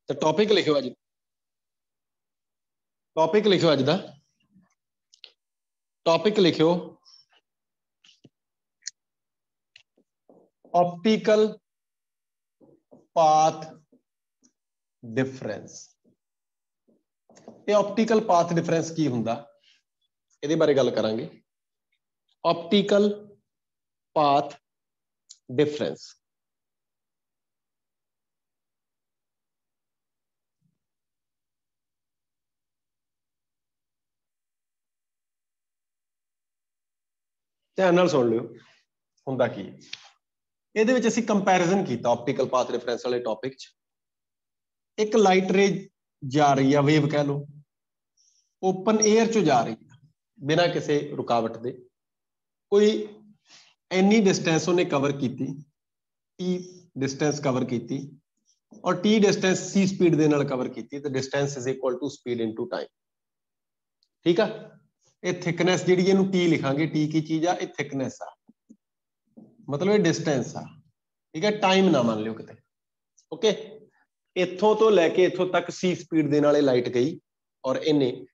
तो टॉपिक लिखो अज, टॉपिक लिखो अज दा टॉपिक लिखो ऑप्टिकल पाथ डिफरेंस। ये ऑप्टिकल पाथ डिफरेंस की हुंदा इहदे बारे गल करांगे। ऑप्टिकल पाथ डिफरेंस ध्यान नाल सुन लियो हुंदा की। ਇਹਦੇ ਵਿੱਚ ਅਸੀਂ ਕੰਪੈਰੀਜ਼ਨ ਕੀਤਾ ऑप्टिकल पाथ डिफरेंस वाले टॉपिक च। एक लाइट रे जा रही है, वेव कह लो, ओपन एयर चो जा रही है बिना किसी रुकावट दे, कोई इन्नी डिस्टेंस उन्हें कवर की, टी डिस्टेंस कवर की और टी डिस्टेंस सी स्पीड दे नाल कवर की, तो distance is equal to speed into time. ठीक है, ये थिकनेस जिहड़ी इहनूं टी लिखांगे, टी की चीज आ, ये थिकनेस आ, मतलब ये डिस्टेंस आ। ठीक है, टाइम ना मान लियो किते। ओके, इत्थों तो लैके इत्थों तक सी स्पीड दे नाल लाइट गई और इन्हें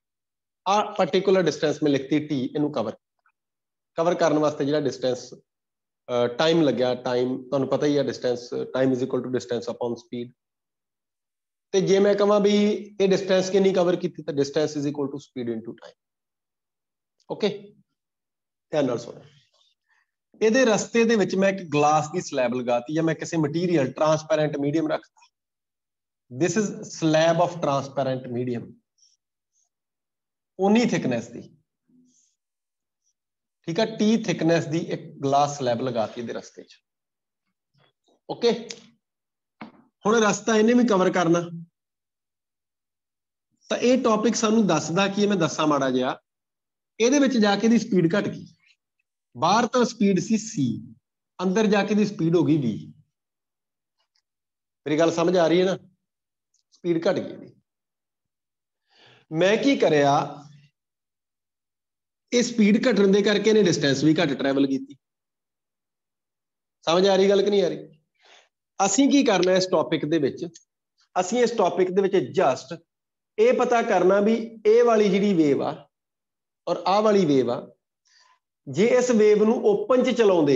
आ पर्टिकुलर डिस्टेंस में लिखती टी, इनू कवर करने वास्ते जिहड़ा डिस्टेंस टाइम लग्या, टाइम तुहानूं पता ही है, distance time is equal to distance upon speed. तो जे मैं कहां भी ये डिस्टेंस कितनी कवर की, तो distance is equal to speed into time. Okay, ध्यान नाल सुणो। ਇਹਦੇ ਰਸਤੇ ਦੇ ਵਿੱਚ मैं एक ग्लास की स्लैब लगाती या मैं किसी मटीरियल ट्रांसपेरेंट मीडियम रखता। This is slab of transparent medium, उन्नी थिकनेस दी। ठीक है, टी थिकनेस दी एक ग्लास स्लैब लगाती ਇਹਦੇ रस्ते च। ओके, हुण रस्ता इन्हें भी कवर करना, तो ये टॉपिक सानू दसदा कि मैं दसा माड़ा जिहा, ਇਹਦੇ ਵਿੱਚ ਜਾ ਕੇ ਦੀ स्पीड घट गई। बाहर तो स्पीड सी सी, अंदर जाके दी स्पीड हो गई वी। मेरी गल समझ आ रही है ना? स्पीड घट गई। मैं की करया, ये स्पीड घटन दे करके ने डिस्टेंस भी घट ट्रैवल की। समझ आ रही गल कि नहीं आ रही? असीं की करना इस टॉपिक दे विच, असीं इस टॉपिक दे विच जस्ट ये पता करना भी ये वाली जिहड़ी वेव आ और आ वाली वेव आ, जे इस वेव नूं ओपन च चलाउंदे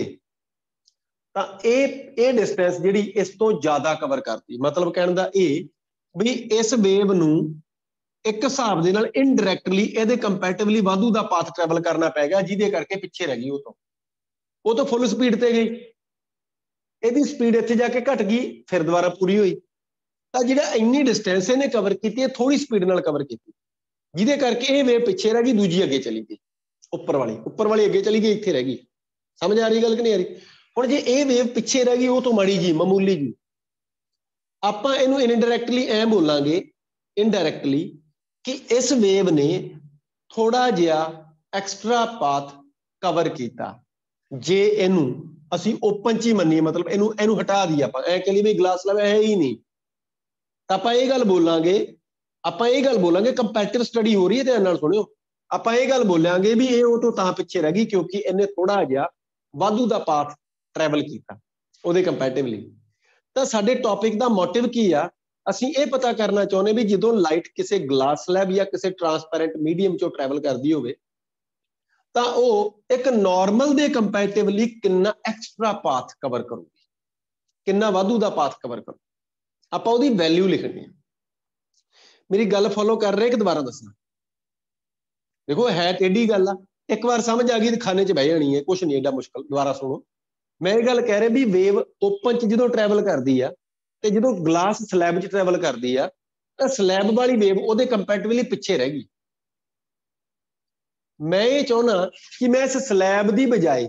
तां ये डिस्टेंस जिहड़ी इस तो ज़्यादा कवर करती। मतलब कहण दा ये भी इस वेव नूं एक हिसाब दे नाल इनडायरैक्टली इहदे कंपैरेटिवली वाधू दा पाथ ट्रैवल करना पै गया, जिहदे करके पिछे रह गई। वो तो फुल स्पीड ते गई, इहदी स्पीड इत्थे जाके घट गई, फिर दोबारा पूरी हुई। तां जिहड़ा इन्नी डिस्टेंस इहने कवर कीती, थोड़ी स्पीड नाल कवर कीती, जिहदे करके ये वेव पिछे रह गई, दूजी अगे चली गई, उपर वाली अगे चली गई, इत्थे रह गई। समझ आ रही गल कि नहीं आ रही? हुण जे ये वेव पिछे रह गई, वो तो माड़ी जी मामूली जी, आपां इहनूं इनडायरैक्टली ऐ बोलांगे, इनडायरैक्टली कि इस वेव ने थोड़ा जिहा एक्सट्रा पाथ कवर किया। जे इहनूं असीं ओपन च ही मन्नीए, मतलब इहनूं हटा दईए, आपां ऐ कह लईए भी ग्लास स्लैब है ही नहीं, तां आपां इह गल बोलांगे, कंपैरेटिव स्टडी हो रही है, ध्यान नाल सुणिओ। आपां इह गल बोलांगे भी ये तो तां पिछे रह गई क्योंकि इन्हें थोड़ा जिहा वाधू दा पाथ ट्रैवल किया ਉਹਦੇ कंपैरेटिवली। तो साडे टॉपिक दा मोटिव की आ, असीं ये पता करना चाहुंदे भी जदों लाइट किसी ग्लास स्लैब या किसी ट्रांसपेरेंट मीडियम चों ट्रैवल करदी होवे तां ओह एक नॉर्मल दे कंपैरेटिवली कितना एक्सट्रा पाथ कवर करूगी, कितना वाधू दा पाथ कवर करू। आपां ਉਹਦੀ वैल्यू लिखनी है। मेरी गल फॉलो कर रहे कि दोबारा दसना? देखो है टेढ़ी गल आ, एक बार समझ आ गई तो खाने च बह जानी है, कुछ नहीं एडा मुश्किल। दोबारा सुनो, मैं ये गल कह रहा भी वेव ओपन च जो ट्रैवल करती है तो जो ग्लास स्लैब च ट्रैवल करती है, तो स्लैब वाली वेव वो कंपैरेटिवली पिछे रह गई। मैं ये चाहना कि मैं इस स्लैब की बजाय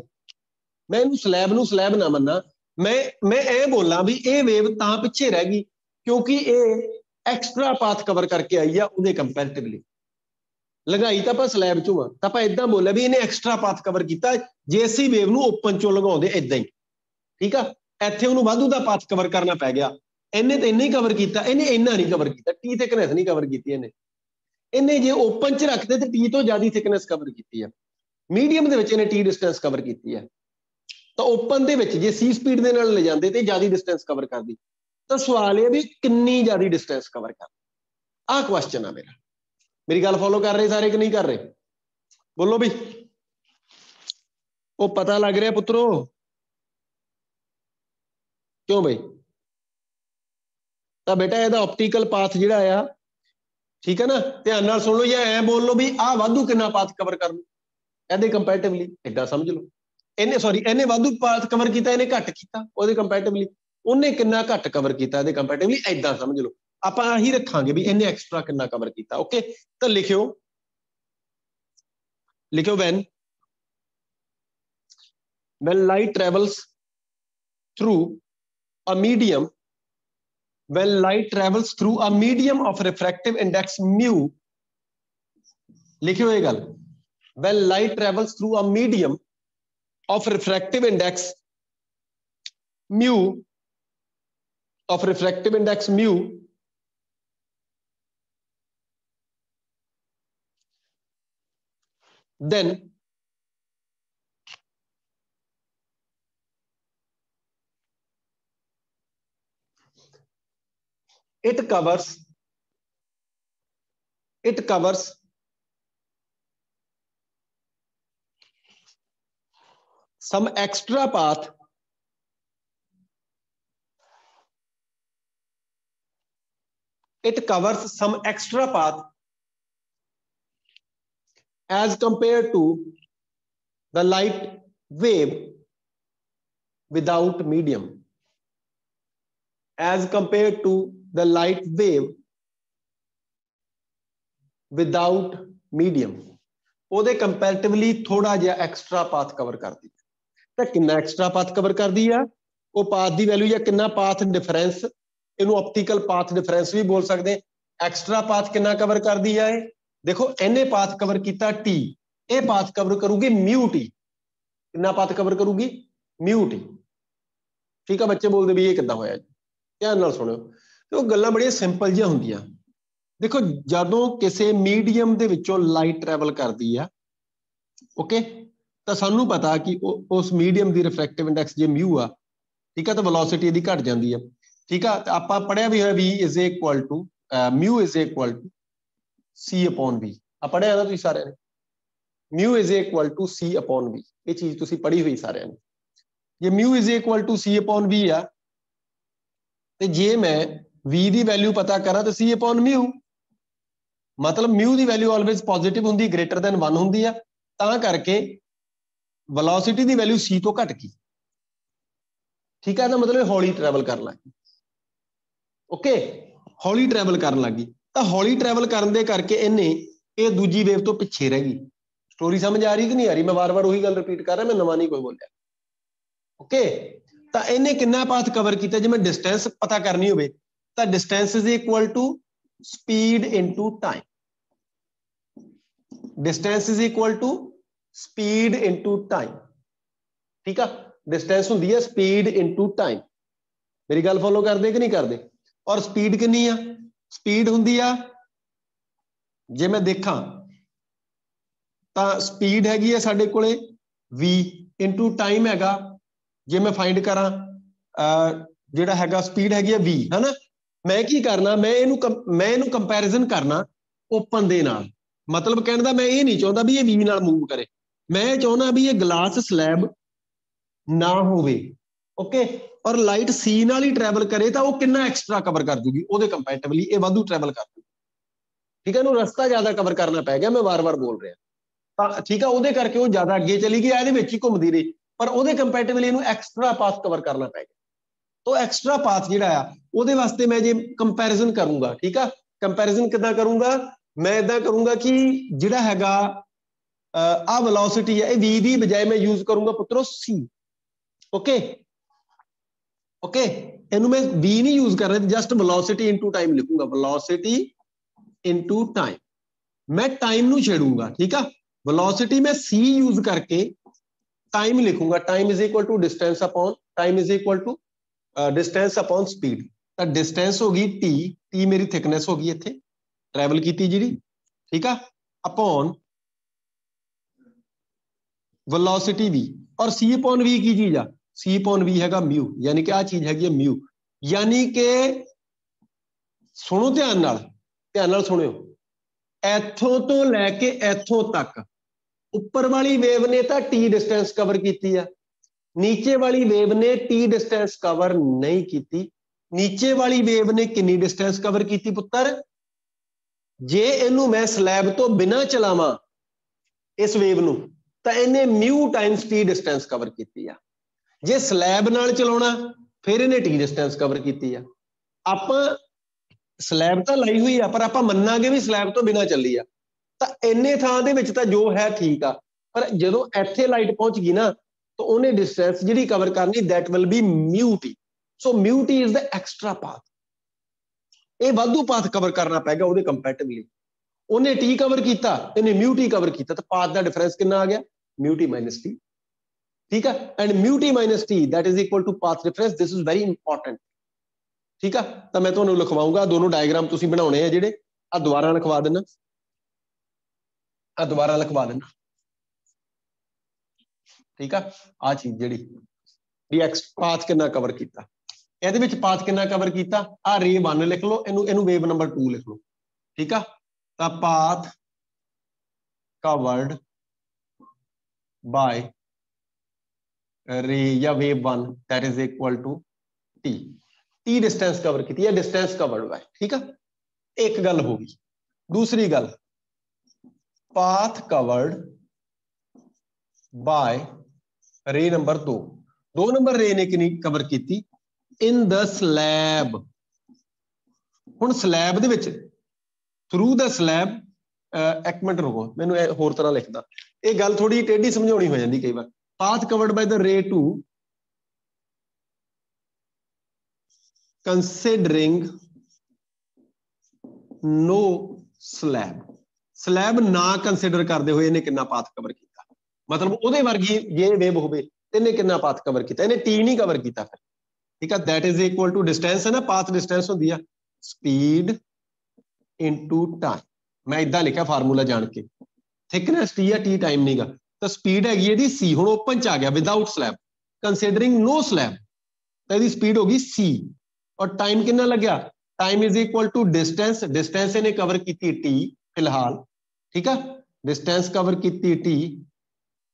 मैं इन स्लैब नूं स्लैब ना मन्ना, मैं ये बोला भी ये वेव तां पिछे रह गई क्योंकि ये एक्सट्रा पाथ कवर करके आई है उहदे कंपैरेटिवली। लगाई तो आप स्लैब चों आ, तो आप इदां बोलिया भी इन्हें एक्सट्रा पाथ कवर किया जे असीं वेव नूं ओपन चों लगाउंदे इदां ही। ठीक है, इत्थे उहनूं वाधू दा पाथ कवर करना पै गया। इन्हें तो इन्ना ही कवर किया, इन्हें इन्ना नहीं कवर किया, टी थिकनेस नहीं कवर की इन्हें जे ओपन च रखते तो टी तो ज़्यादा थिकनेस कवर की है, मीडियम दे विच इन्हें टी डिस्टेंस कवर की है, तो ओपन दे विच जे सी स्पीड दे नाल ले जांदे ते ज़्यादा डिस्टेंस कवर करदी। तो सवाल है भी कितनी ज्यादा डिस्टेंस कवर कर, आ क्वेश्चन है मेरा। मेरी गल फॉलो कर रहे सारे कि नहीं कर रहे? बोलो भी। वो पता लग रहा पुत्रो? क्यों भाई? तो बेटा ਇਹਦਾ ऑप्टिकल पाथ ਜਿਹੜਾ ਆ, ठीक है ना, ध्यान नाल सुन लो या ऐ बोल लो भी आ वाधू कितना पाथ कवर कर लो ਇਹਦੇ कंपैरेटिवली, इदा समझ लो। ਇਹਨੇ सॉरी ਇਹਨੇ वाधू पाथ कवर किया, ਇਹਨੇ घट किया ਉਹਦੇ कंपैरेटिवली, ਉਹਨੇ कितना घट कवर किया ਇਹਦੇ कंपैरेटिवली, इदा समझ लो। ਆਪਾਂ ਆਹੀ ਰੱਖਾਂਗੇ ਵੀ ਇਹਨੇ एक्स्ट्रा कितना कवर किया। ओके, तो लिखियो लिखियो when light travels through a medium, when light travels through a medium of refractive index mu, लिखियो ये गल, when light travels through a medium of refractive index mu, of refractive index mu, then it covers some extra path as compared to the light wave without medium, as compared to the light wave without medium, ਉਹਦੇ ਕੰਪੈरेटिवली थोड़ा ਜਿਹਾ extra path cover करती है। तो कितना extra path cover करती है? वो पाथ की वैल्यू या कितना पाथ डिफरेंस, इनू ऑप्टिकल पाथ डिफरेंस भी बोल सकते हैं। एक्स्ट्रा पाथ कितना कवर करती है? देखो इन्हें पाथ कवर किया टी, ये पाथ कवर करूगी म्यू टी। कितना पाथ कवर करूगी? Mu t. ठीक है बच्चे बोलते भी ये कितना होया जी, ध्यान नाल सुनियो। तो गल्लां बड़ियां सिंपल जिहियां हुंदियां। देखो जदों किसी मीडियम दे विचों लाइट ट्रैवल करती है, ओके, तो सानू पता कि उस मीडियम की रिफ्रैक्टिव इंडेक्स जो म्यू आ, ठीक है, तो वेलोसिटी इहदी घट जाती है। ठीक है, तो आपां पढ़िया भी है v is equal to mu is equal to c upon v. आ पढ़िया ना तुसीं सारिआं ने, mu is equal to c upon v, ये चीज तुसीं पढ़ी हुई सारिआं ने। जे mu is equal to c upon v आ, ते जे मैं वी की वैल्यू पता करा तो सी अपॉन म्यू, मतलब म्यू की वैल्यू ऑलवेज पॉजिटिव होंगी, ग्रेटर दैन 1 होंगी है, तां करके वेलोसिटी की वैल्यू सी तो घट गई। ठीक है, तो मतलब हौली ट्रैवल कर लगी। ओके, हौली ट्रैवल कर लगी, तो हौली ट्रैवल करने दे करके इन्हें ये दूजी वेव तो पिछे रह गई। स्टोरी समझ आ रही कि नहीं आ रही? मैं बार बार वही गल रिपीट कर रहा, मैं नवा नहीं कोई बोलिया। ओके, तो इन्हें कितना पाथ कवर किया? जे मैं डिस्टेंस पता करनी हो तो distance is equal to speed into time, distance is equal to speed into time. ठीक है, डिस्टेंस होंदी है स्पीड इनटू टाइम। मेरी गल फॉलो करते कि नहीं करते? और स्पीड कितनी आ? स्पीड होंदी आ, जे मैं देखा तो स्पीड हैगी है साडे कोले v इनटू टाइम हैगा, जे मैं फाइंड करा जिहड़ा हैगा स्पीड हैगी है v, है ना। मैं की करना, मैं इनू कंपैरिजन करना ओपन दे नाल। मतलब कहने दा मैं ये नहीं चाहता भी ये v नाल मूव करे, मैं चाहना भी ये ग्लास स्लैब ना होवे। ओके, और लाइट सी नाल ही ट्रैवल करे तो वो कितना एक्स्ट्रा कवर कर दूगी, ਉਹਦੇ कंपैरेटिवली ये वाधू ट्रैवल कर दूगी। ठीक है, रस्ता ज्यादा कवर करना पै गया, मैं बार बार बोल रहा। ठीक है, ਉਹਦੇ करके वो ज्यादा अगे चली गई, ਇਹਦੇ ਵਿੱਚ ਹੀ ਘੁੰਮਦੀ ਰਹੀ, पर ਉਹਦੇ कंपैरेटिवली ਇਹਨੂੰ एक्स्ट्रा पाथ कवर करना पै गया। तो एक्स्ट्रा पाथ ਜਿਹੜਾ ਆ ਉਹਦੇ ਵਾਸਤੇ मैं जे कंपैरिजन करूंगा, ठीक है, कंपैरिजन कितना करूंगा? मैं इदा करूंगा कि ਜਿਹੜਾ हैगा आ वेलोसिटी है v की बजाय मैं यूज करूंगा पुत्रों c। ओके ओके, इनू मैं v नहीं यूज कर रहा, जस्ट वेलोसिटी इनटू टाइम लिखूंगा, वेलोसिटी इनटू टाइम। मैं टाइम नू छेड़ूंगा, ठीक है, वेलोसिटी में c यूज करके टाइम लिखूंगा, time is equal to distance upon, time is equal to distance upon speed. तो डिस्टेंस होगी t, t मेरी थिकनेस होगी इत्थे ट्रैवल की जी, ठीक है, अपॉन वेलोसिटी v, और c अपॉन v की चीज आ, c अपॉन v हैगा म्यू, यानी कि आ चीज हैगी म्यू। यानी कि सुनो ध्यान नाल सुनियो, इथों तो लैके इथों तक उपर वाली वेव ने तो टी डिस्टेंस कवर की है, नीचे वाली वेव ने टी डिस्टेंस कवर नहीं की। नीचे वाली वेव ने कितनी डिस्टेंस कवर की पुत्र? जे इनू मैं स्लैब तो बिना चलावा इस वेव नू तो इन्हें mu times T distance cover की है। जे स्लैब नाल चलाउणा फिर इन्हें टी डिस्टेंस कवर की है। आपां स्लैब तो लाई हुई है पर आपां मन्नांगे भी स्लैब तो बिना चली आ, तो इन्ने थां दे विच तां जो है ठीक आ, पर जदों इत्थे लाइट पहुंच गई ना तो उन्हें डिस्टेंस जिहड़ी कवर करनी that will be mu T. So mu T is the extra path, ये वाधू पाथ कवर करना पैगा उहदे कंपैरेटिवली। उन्हें टी कवर किया, इन्हें म्यू टी कवर किया, तो पाथ का डिफरेंस कितना आ गया? Mu t minus t. ठीक है, and mu t minus t that is equal to path difference. This is very important. ठीक है, तो मैं तुहानूं लिखवाऊंगा, दोनों डायग्राम तुसीं बनाउणे आ जिहड़े, आ दोबारा लिखवा देना, आ दोबारा लिखवा देना। ठीक है, आ चीज जिहड़ी भी एक्स पाथ कितना कवर किया, ਇਹਦੇ ਵਿੱਚ ਪਾਥ ਕਿੰਨਾ ਕਵਰ ਕੀਤਾ? ਆ ਰੇ 1 ਲਿਖ ਲਓ, ਇਹਨੂੰ ਵੇਵ ਨੰਬਰ 2 ਲਿਖ ਲਓ। ਠੀਕ ਆ, ਤਾਂ ਪਾਥ ਕਵਰਡ ਬਾय रे या wave 1 that is equal to t. T distance cover की है, डिस्टेंस कवर्ड बाय। ठीक है, एक गल हो गई। दूसरी गल, path covered by ray number 2। 2 number ray ने कितनी कवर की? In the slab. हुण स्लैब दे विच थ्रू द स्लैब, एक मिनट रुको, मैनूं होर तरह लिखदा, ये गल थोड़ी टेढ़ी समझाउणी हो जाती कई बार। Path covered by the ray 2 considering no slab. Slab ना कंसिडर करते हुए इन्हें कितना पाथ कवर किया, मतलब उहदे वर्गी जे वेव होवे इन्हें कितना पाथ कवर किया, इन्हें टी नहीं कवर किया फिर। ठीक है, that is equal to distance है ना, पाथ डिस्टेंस होती है स्पीड इनटू टाइम। मैं इदा लिखा फार्मूला जान के, थिकनेस टी है, टी टाइम नहीं गा, तो स्पीड हैगी सी। हुण ओपन च आ गया without slab, considering no slab, तो इसकी स्पीड होगी सी। और टाइम कितना लग्या? Time is equal to distance, distance इन्हें कवर की टी फिलहाल। ठीक है, डिस्टेंस कवर की T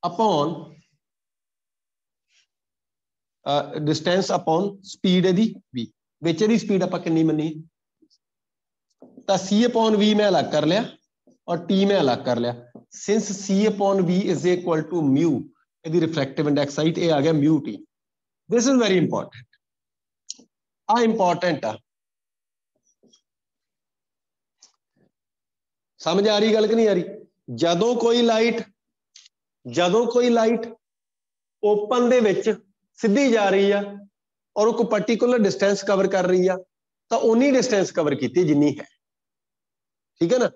upon distance upon speed इहदी we. Which इहदी speed आपां कितनी मन्नी? तो सी अपॉन वी मैं अलग कर लिया और टी मैं अलग कर लिया। Since c upon v is equal to mu, इहदी रिफ्रैक्टिव इंडेक्स हाइट ये आ गया mu t. This is very important, आ इंपॉर्टेंट आ। समझ आ रही गल कि नहीं आ रही? जदों कोई लाइट ओपन दे विच सीधी जा रही है और कोई पर्टिकुलर डिस्टेंस कवर कर रही है तो उन्नी डिस्टेंस कवर की जिन्नी है। ठीक है ना,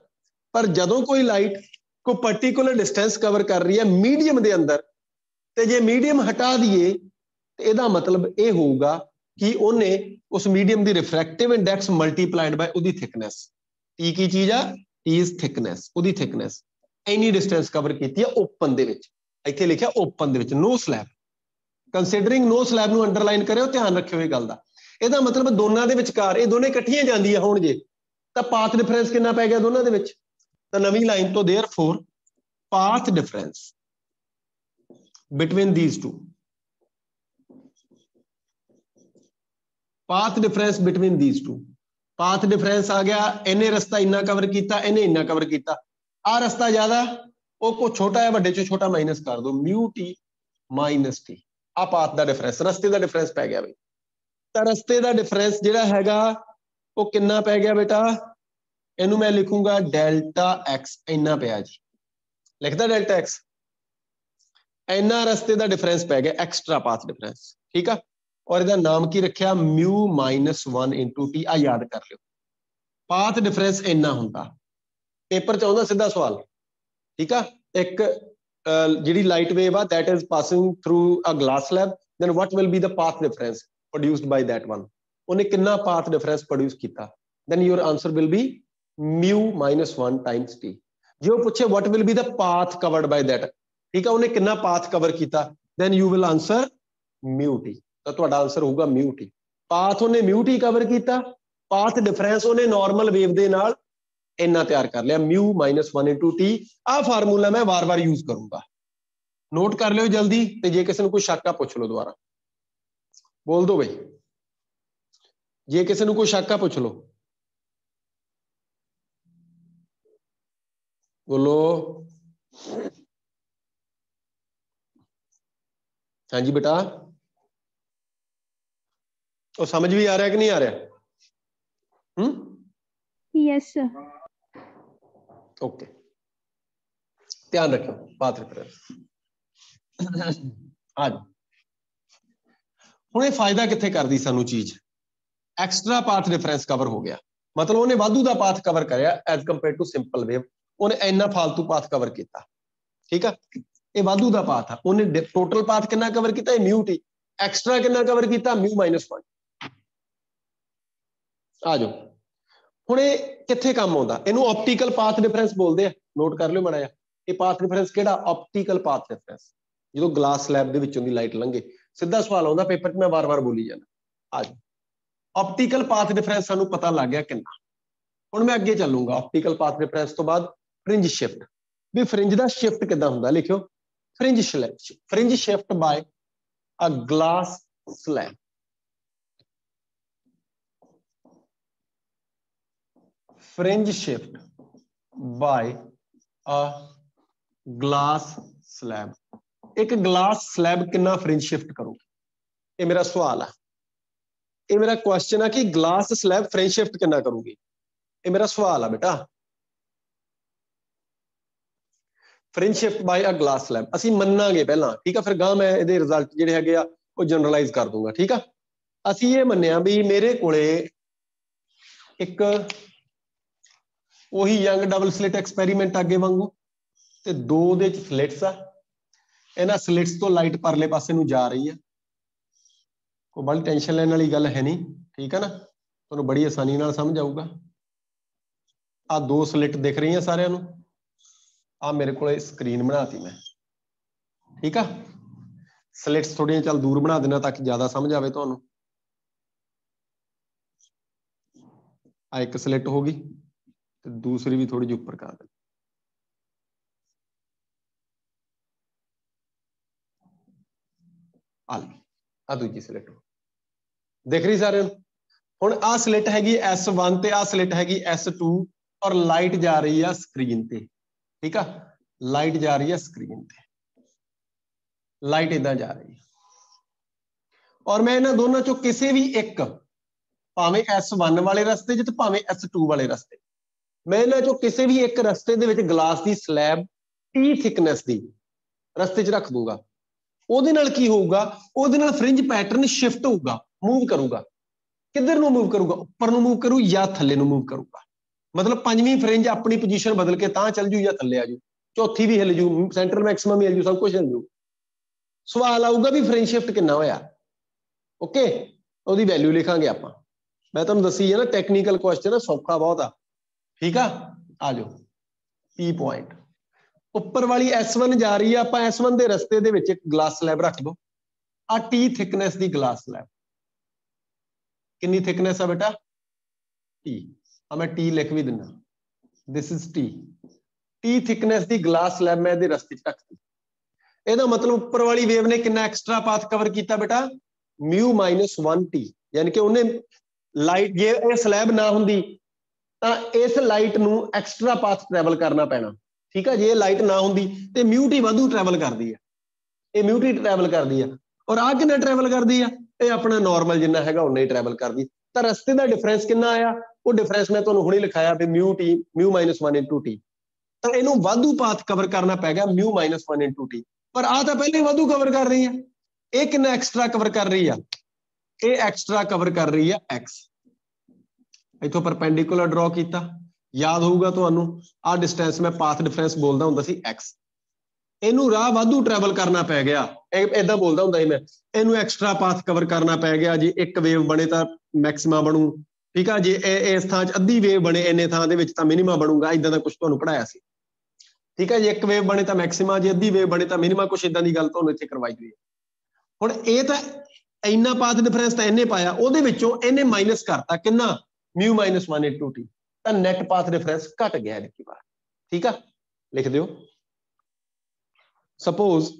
पर जदों कोई लाइट कोई पर्टिकुलर डिस्टेंस कवर कर रही है मीडियम के अंदर, तो जे मीडियम हटा दिए तो यदा मतलब ये होगा कि उन्हें उस मीडियम की रिफ्रैक्टिव इंडेक्स मल्टीप्लाइड बाय उहदी थिकनेस। टी की चीज आ, टी इज थिकनेस, उहदी थिकनेस इन्नी डिस्टेंस कवर की है ओपन दे विच। इत्थे लिखिया ओपन दे विच no slab, considering no slab नूं अंडरलाइन करियो, ध्यान रखियो ये गल दा। ਇਹਦਾ मतलब दोनों के विचकार ये दोनों इकट्ठियां जांदियां होण जे तो पाथ डिफरेंस कितना पै गया दोनों के विच? तो नवीं लाइन तो therefore path difference between these two, path difference between these two, path difference आ गया, इन्हें रस्ता इन्ना कवर किया, इन्हें इन्ना कवर किया, आ रस्ता ज्यादा वो को छोटा है, वड्डे चों छोटा माइनस कर दो, म्यू टी माइनस टी। आ पाथ का डिफरेंस, रस्ते का डिफरेंस पै गया बई। तो रस्ते का डिफरेंस जिहड़ा हैगा वो कितना पै गया बेटा? इनू मैं लिखूंगा डेल्टा एक्स, इन्ना पिया जी, लिखदा डेल्टा एक्स, इन्ना रस्ते का डिफरेंस पै गया, एक्स्ट्रा पाथ डिफरेंस। ठीक है, और इसका नाम की रखिया म्यू -1 इंटू टी। आ याद कर लियो, पाथ डिफरेंस इन्ना हुंदा, पेपर च आउंदा सीधा सवाल। ठीक है, एक जिहड़ी लाइट वेव आ that is passing through a glass slab, then what will be the path difference produced by that one. उन्हें कितना पाथ डिफरेंस प्रोड्यूस किया, then your answer will be mu -1 times t. जो पूछे what will be the path covered by that, ठीक है, उन्हें कितना path cover किया, then you will answer mu t, तो तुहाडा आंसर होगा म्यू टी। पाथ उन्हें म्यू टी कवर किया, पाथ डिफरेंस उन्हें नॉर्मल वेव दे नाल इन्ना तैयार कर लिया, म्यू -1/2t। आ फार्मूला मैं बार बार यूज करूंगा, नोट कर लियो जल्दी, ते जे किसी कोई शक आ पूछ लो दोबारा, बोल दो भाई, जे किसी कोई शक आ पूछ लो, बोलो। हाँ जी बेटा, तो समझ भी आ रहा है कि नहीं आ रहा? Yes sir. ओके, ध्यान रखो पाथ रेफरेंस। आज हुणे फायदा कित्थे करदी सानू चीज, एक्स्ट्रा पाथ रेफरेंस कवर हो गया, मतलब उन्हें वाधू दा पाथ कवर करया as compare to simple wave, उन्हें इन्ना फालतू पाथ कवर किया, ठीक है। ये वाधू दा पाथ है, उन्हें टोटल पाथ कितना कवर किया, म्यू टी, एक्स्ट्रा कितना कवर किया, म्यू -1। आ जाओ हुण ये कित्थे काम आउंदा, इहनूं ऑप्टिकल पाथ डिफरेंस बोलदे आ, नोट कर लिओ माड़ा जिहा। ये पाथ डिफरेंस किहड़ा, ऑप्टिकल पाथ डिफरेंस, जो ग्लास स्लैब दे विचों दी लाइट लंघे। सीधा सवाल आउंदा पेपर 'च, मैं बार बार बोली जाना। आ जाओ, ऑप्टिकल पाथ डिफरेंस सानूं पता लग गया कितना। हुण मैं अगे चलूंगा, ऑप्टिकल पाथ डिफरेंस तो बाद फ्रिंज शिफ्ट, भी फ्रिंज दा शिफ्ट किदां हुंदा, लिखियो fringe shift by a glass slab. Fringe shift by a glass slab, एक ग्लास स्लैब कितना फ्रिंज शिफ्ट करूगी, ये मेरा सवाल है, ये मेरा क्वेश्चन है कि ग्लास स्लैब फ्रिंज शिफ्ट कितना करूगी, ये मेरा सवाल है बेटा। Fringe shift by a glass slab ਅਸੀਂ ਮੰਨਾਂਗੇ ਪਹਿਲਾਂ, ठीक है, फिर गां मैं ਇਹਦੇ ਰਿਜ਼ਲਟ ਜਿਹੜੇ ਹੈਗੇ ਆ ਉਹ ਜਨਰਲਾਈਜ਼ ਕਰ ਦੂੰਗਾ, ठीक है। ਅਸੀਂ ਇਹ ਮੰਨਿਆ ਵੀ ਮੇਰੇ ਕੋਲੇ ਇੱਕ ਉਹੀ ਯੰਗ ਡਬਲ ਸਲਿਟ ਐਕਸਪੈਰੀਮੈਂਟ ਅੱਗੇ ਵਾਂਗੂ, ਤੇ ਦੋ ਦੇ ਚ ਸਲਿਟਸ ਆ, ਇਹਨਾਂ ਸਲਿਟਸ ਤੋਂ ਲਾਈਟ ਪਰਲੇ ਪਾਸੇ ਨੂੰ ਜਾ ਰਹੀ ਹੈ, ਕੋਈ ਬੜੀ ਟੈਨਸ਼ਨ ਲੈਣ ਵਾਲੀ ਗੱਲ ਹੈ ਨਹੀਂ, ਠੀਕ ਹੈ ਨਾ, ਤੁਹਾਨੂੰ ਬੜੀ ਆਸਾਨੀ ਨਾਲ ਸਮਝ ਆਊਗਾ। ਆ ਦੋ ਸਲਿਟ ਦਿਖ ਰਹੀਆਂ ਸਾਰਿਆਂ ਨੂੰ, ਆ ਮੇਰੇ ਕੋਲੇ ਸਕਰੀਨ ਬਣਾਤੀ मैं, ठीक है। ਸਲਿਟਸ ਥੋੜੀਆਂ ਚੱਲ ਦੂਰ ਬਣਾ ਦੇਣਾ ਤਾਂ ਕਿ ਜ਼ਿਆਦਾ ਸਮਝ ਆਵੇ ਤੁਹਾਨੂੰ। ਆ ਇੱਕ ਸਲਿਟ ਹੋ ਗਈ, ਤੇ ਦੂਸਰੀ ਵੀ ਥੋੜੀ ਜਿਹੀ ਉੱਪਰ ਕਰ ਦੇ। ਆ ਦੂਜੀ ਸਲਿਟ ਦਿਖ ਰਹੀ ਸਾਰਿਆਂ ਨੂੰ। ਹੁਣ ਆ ਸਲਿਟ ਹੈਗੀ S1 ਤੇ ਆ ਸਲਿਟ ਹੈਗੀ S2, ਔਰ ਲਾਈਟ ਜਾ ਰਹੀ ਆ ਸਕਰੀਨ ਤੇ, ठीक है, लाइट जा रही है स्क्रीन पे, लाइट इदा जा रही है, और मैं इन्हां दोनों चों किसी भी एक, भावें S1 वाले रस्ते च ते भावें S2 वाले रस्ते, मैं इन्हां चों किसी भी एक रस्ते दे विच ग्लास दी स्लैब T थिकनेस दी रस्ते च रख दूंगा। ਉਹਦੇ ਨਾਲ ਕੀ ਹੋਊਗਾ, ਉਹਦੇ ਨਾਲ ਫ੍ਰਿੰਜ ਪੈਟਰਨ ਸ਼ਿਫਟ ਹੋਊਗਾ, मूव करूगा। किधर ਨੂੰ मूव करूगा, ਉੱਪਰ ਨੂੰ मूव करू या थल्ले ਨੂੰ मूव करूगा। मतलब पंजवीं फ्रिंज अपनी पोजीशन बदल के तां चल जू या थल्ले आ जू, चौथी भी हिल जू, सेंट्रल मैक्सिमम हिल जू, सब कुछ हिल जू। सवाल आऊगा भी फ्रिंज शिफ्ट कितना होया, ओके, ਉਹਦੀ वैल्यू लिखांगे आपां। मैं तुहानूं दसी है ना, टैक्नीकल क्वेश्चन है, सौखा बहुत आ, ठीक है। आ जाओ पी पॉइंट, ਉੱਪਰ वाली S1 जा रही है, आपां S1 ਦੇ ਰਸਤੇ ਦੇ ਵਿੱਚ ਇੱਕ ग्लास स्लैब रख दो। आ T थिकनेस ਦੀ ग्लास स्लैब, कितनी थिकनेस है बेटा, T, मैं T लिख भी दिना, this is T thickness the glass slab मैं इहदे रस्ते च रखती। ਇਹਦਾ मतलब ਉੱਪਰ वाली वेव ने कितना एक्स्ट्रा पाथ कवर किया बेटा, μ-1t, यानी कि उन्हें लाइट, जे ये स्लैब ना हुंदी तां इस लाइट नूं एक्स्ट्रा पाथ ट्रैवल करना पैना, ठीक है। जे लाइट ना हुंदी ते म्यू टी वाधू ट्रैवल करदी है, ये म्यू टी ट्रैवल करदी है, और आ कितना ट्रैवल करदी है, ये अपना नॉर्मल जिन्ना हैगा उन्ना ही ट्रैवल करदी। तां रस्ते दा डिफरेंस कितना आया, वो डिफरेंस मैं तुहानूं हुणे लिखाया भी μ-1 तो इनू वाधू पाथ कवर करना पै गया μ-1 पर आ तो पहले वाधू कवर कर रही है, ये कितना एक्स्ट्रा कवर कर रही है, ये एक्स्ट्रा कवर कर रही है x। इथों परपेंडिकुलर ड्रॉ किया, याद होगा तुहानूं आ डिस्टेंस मैं पाथ डिफरेंस बोलदा हुंदा सी x, इनू राह वाधू ट्रैवल करना पै गया, इदां बोलदा हुंदा मैं, इनू एक्स्ट्रा पाथ कवर करना पै गया। जे एक वेव बने तो मैक्सिमा बनू, ठीक है, जे इस थां च अद्धी वेव बने इन्ने थां दे विच तां मिनिमा बनूगा, इदां दा कुछ तुहानूं पढ़ाया सी, ठीक है। जे एक वेव बने तो मैक्सिमा, जे अद्धी वेव बने तो मिनिमा, कुछ इदां दी गल तुहानूं इत्थे करवाई हुई है। हुण ये तां ਇੰਨਾ ਪਾਥ ਡਿਫਰੈਂਸ ਤਾਂ ਇਹਨੇ ਪਾਇਆ, ਉਹਦੇ ਵਿੱਚੋਂ ਇਹਨੇ ਮਾਈਨਸ ਕਰਤਾ ਕਿੰਨਾ μ - 1 * t, ਤਾਂ ਨੈਟ ਪਾਥ ਡਿਫਰੈਂਸ ਘਟ ਗਿਆ ਇਹਦੀ ਵਾਰ। ਠੀਕ ਆ, ਲਿਖ ਦਿਓ। Suppose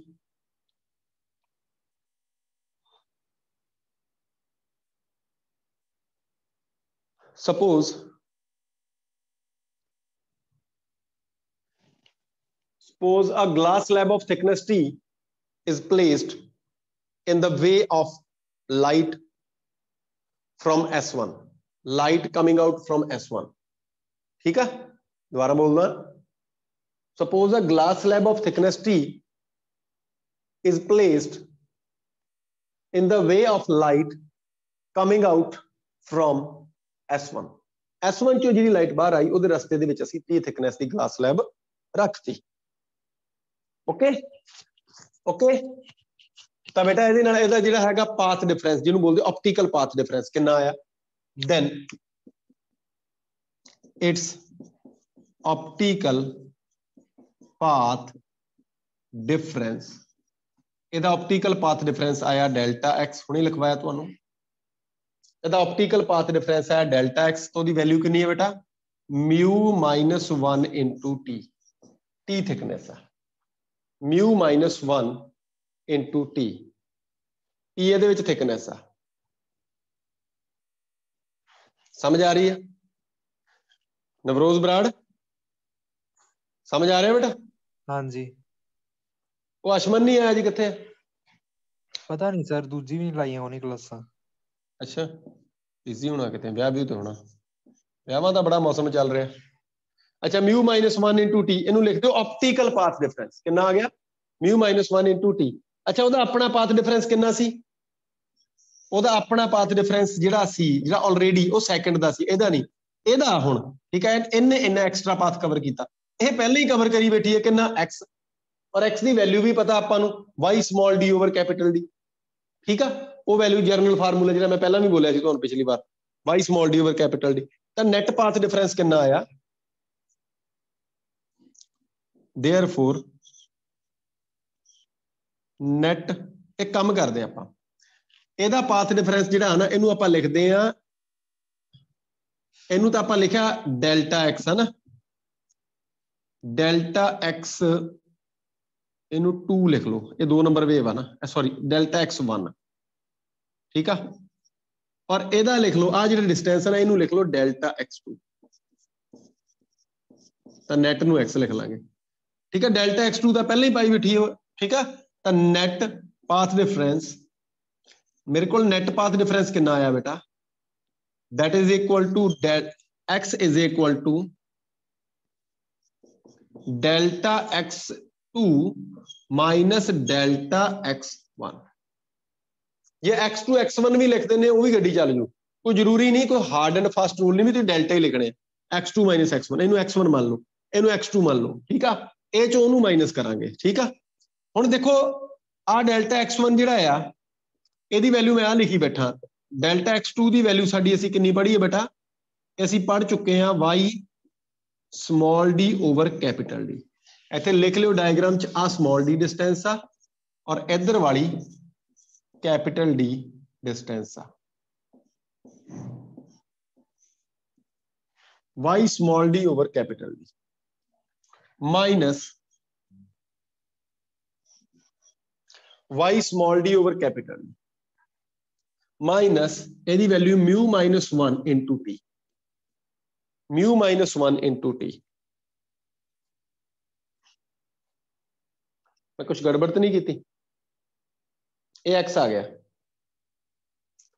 a glass slab of thickness t is placed in the way of light from S1, light coming out from S1। ठीक है, दोबारा बोलना। Suppose a glass slab of thickness t is placed in the way of light coming out from S1। S1 ਚੋਂ ਜਿਹੜੀ light ਬਾਹਰ ਆਈ ਉਹਦੇ ਰਸਤੇ ਦੇ ਵਿੱਚ ਅਸੀਂ t thickness ਦੀ glass slab ਰੱਖਤੀ। ਓਕੇ ਓਕੇ, ਤਾਂ ਬੇਟਾ ਇਹਦੇ ਨਾਲ ਇਹਦਾ ਜਿਹੜਾ ਹੈਗਾ ਪਾਥ ਡਿਫਰੈਂਸ, ਜਿਹਨੂੰ ਬੋਲਦੇ ਆਪਟੀਕਲ ਪਾਥ ਡਿਫਰੈਂਸ, ਕਿੰਨਾ ਆਇਆ? then its optical path difference, ਇਹਦਾ ਆਪਟੀਕਲ ਪਾਥ ਡਿਫਰੈਂਸ ਆਇਆ ਡੈਲਟਾ x, ਹੁਣੇ ਲਿਖਵਾਇਆ ਤੁਹਾਨੂੰ। ਇਹਦਾ ਆਪਟੀਕਲ ਪਾਥ ਡਿਫਰੈਂਸ ਆਇਆ ਡੈਲਟਾ x, ਤੋਂ ਦੀ ਵੈਲਿਊ ਕਿੰਨੀ ਹੈ ਬੇਟਾ? μ - 1 * t, t thickness ਆ, μ - 1 * t, t ਇਹਦੇ ਵਿੱਚ thickness ਆ। ਸਮਝ ਆ ਰਹੀ ਹੈ ਨਵਰੋਜ਼ ਬਰਾੜ? ਸਮਝ ਆ ਰਿਹਾ ਬੇਟਾ? ਹਾਂਜੀ। ਉਹ ਅਸ਼ਮਨ ਨਹੀਂ ਆਇਆ ਜੀ, ਕਿੱਥੇ? ਪਤਾ ਨਹੀਂ ਸਰ, ਦੂਜੀ ਵੀ ਨਹੀਂ ਲਾਈਆਂ ਉਹਨੇ ਕਲਾਸਾਂ। ਅੱਛਾ, ਬਿਜ਼ੀ ਹੋਣਾ ਕਿਤੇ, ਵਿਆਹ ਵੀ ਤੇ ਹੋਣਾ, ਵਿਆਹਾਂ ਦਾ ਬੜਾ ਮੌਸਮ ਚੱਲ ਰਿਹਾ। ਅੱਛਾ, μ - 1 * t, ਇਹਨੂੰ ਲਿਖ ਦਿਓ ਆਪਟੀਕਲ ਪਾਥ ਡਿਫਰੈਂਸ। ਕਿੰਨਾ ਆ ਗਿਆ? μ - 1 * t। ਅੱਛਾ, ਉਹਦਾ ਆਪਣਾ ਪਾਥ ਡਿਫਰੈਂਸ ਕਿੰਨਾ ਸੀ? ਉਹਦਾ ਆਪਣਾ ਪਾਥ ਡਿਫਰੈਂਸ ਜਿਹੜਾ ਸੀ, ਜਿਹੜਾ ਆਲਰੇਡੀ ਉਹ ਸੈਕਿੰਡ ਦਾ ਸੀ, ਇਹਦਾ ਨਹੀਂ, ਇਹਦਾ ਹੁਣ। ਠੀਕ ਹੈ, ਇਹਨੇ ਇੰਨਾ ਐਕਸਟਰਾ ਪਾਥ ਕਵਰ ਕੀਤਾ, ਇਹ ਪਹਿਲਾਂ ਹੀ ਕਵਰ ਕਰੀ ਬੈਠੀ ਹੈ ਕਿੰਨਾ? x, ਔਰ x ਦੀ ਵੈਲਿਊ ਵੀ ਪਤਾ ਆਪਾਂ ਨੂੰ, y small d over capital D। ਠੀਕ ਆ, ਉਹ ਵੈਲਿਊ ਜਰਨਲ ਫਾਰਮੂਲਾ ਜਿਹੜਾ ਮੈਂ ਪਹਿਲਾਂ ਵੀ ਬੋਲਿਆ ਸੀ ਤੁਹਾਨੂੰ ਪਿਛਲੀ ਵਾਰ, y small d over capital D। ਤਾਂ ਨੈਟ ਪਾਥ ਡਿਫਰੈਂਸ ਕਿੰਨਾ ਆਇਆ? therefore ਨੈਟ, ਇੱਕ ਕੰਮ ਕਰਦੇ ਆਪਾਂ, ਇਹਦਾ ਪਾਥ ਡਿਫਰੈਂਸ ਜਿਹੜਾ ਨਾ, ਇਹਨੂੰ ਆਪਾਂ ਲਿਖਦੇ ਆ, ਇਹਨੂੰ ਤਾਂ ਆਪਾਂ ਲਿਖਿਆ ਡੈਲਟਾ x ਹੈ ਨਾ, ਡੈਲਟਾ x, ਇਹਨੂੰ 2 ਲਿਖ ਲਓ, ਇਹ 2 ਨੰਬਰ ਵੇਵ ਆ ਨਾ, ਸੌਰੀ ਡੈਲਟਾ x 1। ਠੀਕ ਆ, ਔਰ ਇਹਦਾ ਲਿਖ ਲਓ, ਆ ਜਿਹੜਾ ਡਿਸਟੈਂਸ ਹੈ ਨਾ, ਇਹਨੂੰ ਲਿਖ ਲਓ ਡੈਲਟਾ x2, ਤਾਂ ਨੈਟ ਨੂੰ x ਲਿਖ ਲਾਂਗੇ। ਠੀਕ ਹੈ, ਡੈਲਟਾ x2 ਤਾਂ ਪਹਿਲਾਂ ਹੀ ਪਾਈ ਬੈਠੀ ਹੈ। ਠੀਕ ਆ, ਤਾਂ ਨੈਟ ਪਾਥ ਡਿਫਰੈਂਸ, ਮੇਰੇ ਕੋਲ ਨੈਟ ਪਾਥ ਡਿਫਰੈਂਸ ਕਿੰਨਾ ਆਇਆ ਬੇਟਾ? that is equal to x is equal to delta x2 minus delta x1। ਜੇ x2 x1 ਵੀ ਲਿਖ ਦਿੰਦੇ ਉਹ ਵੀ ਗੱਡੀ ਚੱਲ ਜੂ, ਕੋਈ ਜ਼ਰੂਰੀ ਨਹੀਂ, ਕੋਈ ਹਾਰਡ ਐਂਡ ਫਾਸਟ ਰੂਲ ਨਹੀਂ ਵੀ ਤੁਸੀਂ ਡੈਲਟਾ ਹੀ ਲਿਖਣੇ, x2 minus x1, ਇਹਨੂੰ x1 ਮੰਨ ਲਓ, ਇਹਨੂੰ x2 ਮੰਨ ਲਓ। ਠੀਕ ਆ, ਇਹ ਚੋਂ ਉਹਨੂੰ ਮਾਈਨਸ ਕਰਾਂਗੇ। ਠੀਕ ਆ, ਹੁਣ ਦੇਖੋ ਆਹ ਡੈਲਟਾ x1 ਜਿਹੜਾ ਆ, ਇਹਦੀ ਵੈਲਿਊ ਮੈਂ ਆ ਲਿਖੀ ਬੈਠਾ, ਡੈਲਟਾ x2 ਦੀ ਵੈਲਿਊ ਸਾਡੀ ਅਸੀਂ ਕਿੰਨੀ ਪੜ੍ਹੀ ਹੈ ਬੇਟਾ? ਅਸੀਂ ਪੜ੍ਹ ਚੁੱਕੇ ਹਾਂ y small d over capital D। ਇੱਥੇ ਲਿਖ ਲਿਓ ਡਾਇਗਰਾਮ 'ਚ, ਆਹ small d ਡਿਸਟੈਂਸ ਆ, ਔਰ ਇੱਧਰ ਵਾਲੀ capital D ਡਿਸਟੈਂਸ ਆ। y small d over capital D minus y small d over capital D minus ਇਹਦੀ ਵੈਲਿਊ μ - 1 * t, μ - 1 * t। ਮੈਂ ਕੁਛ ਗੜਬੜ ਤਾਂ ਨਹੀਂ ਕੀਤੀ? ਇਹ x ਆ ਗਿਆ।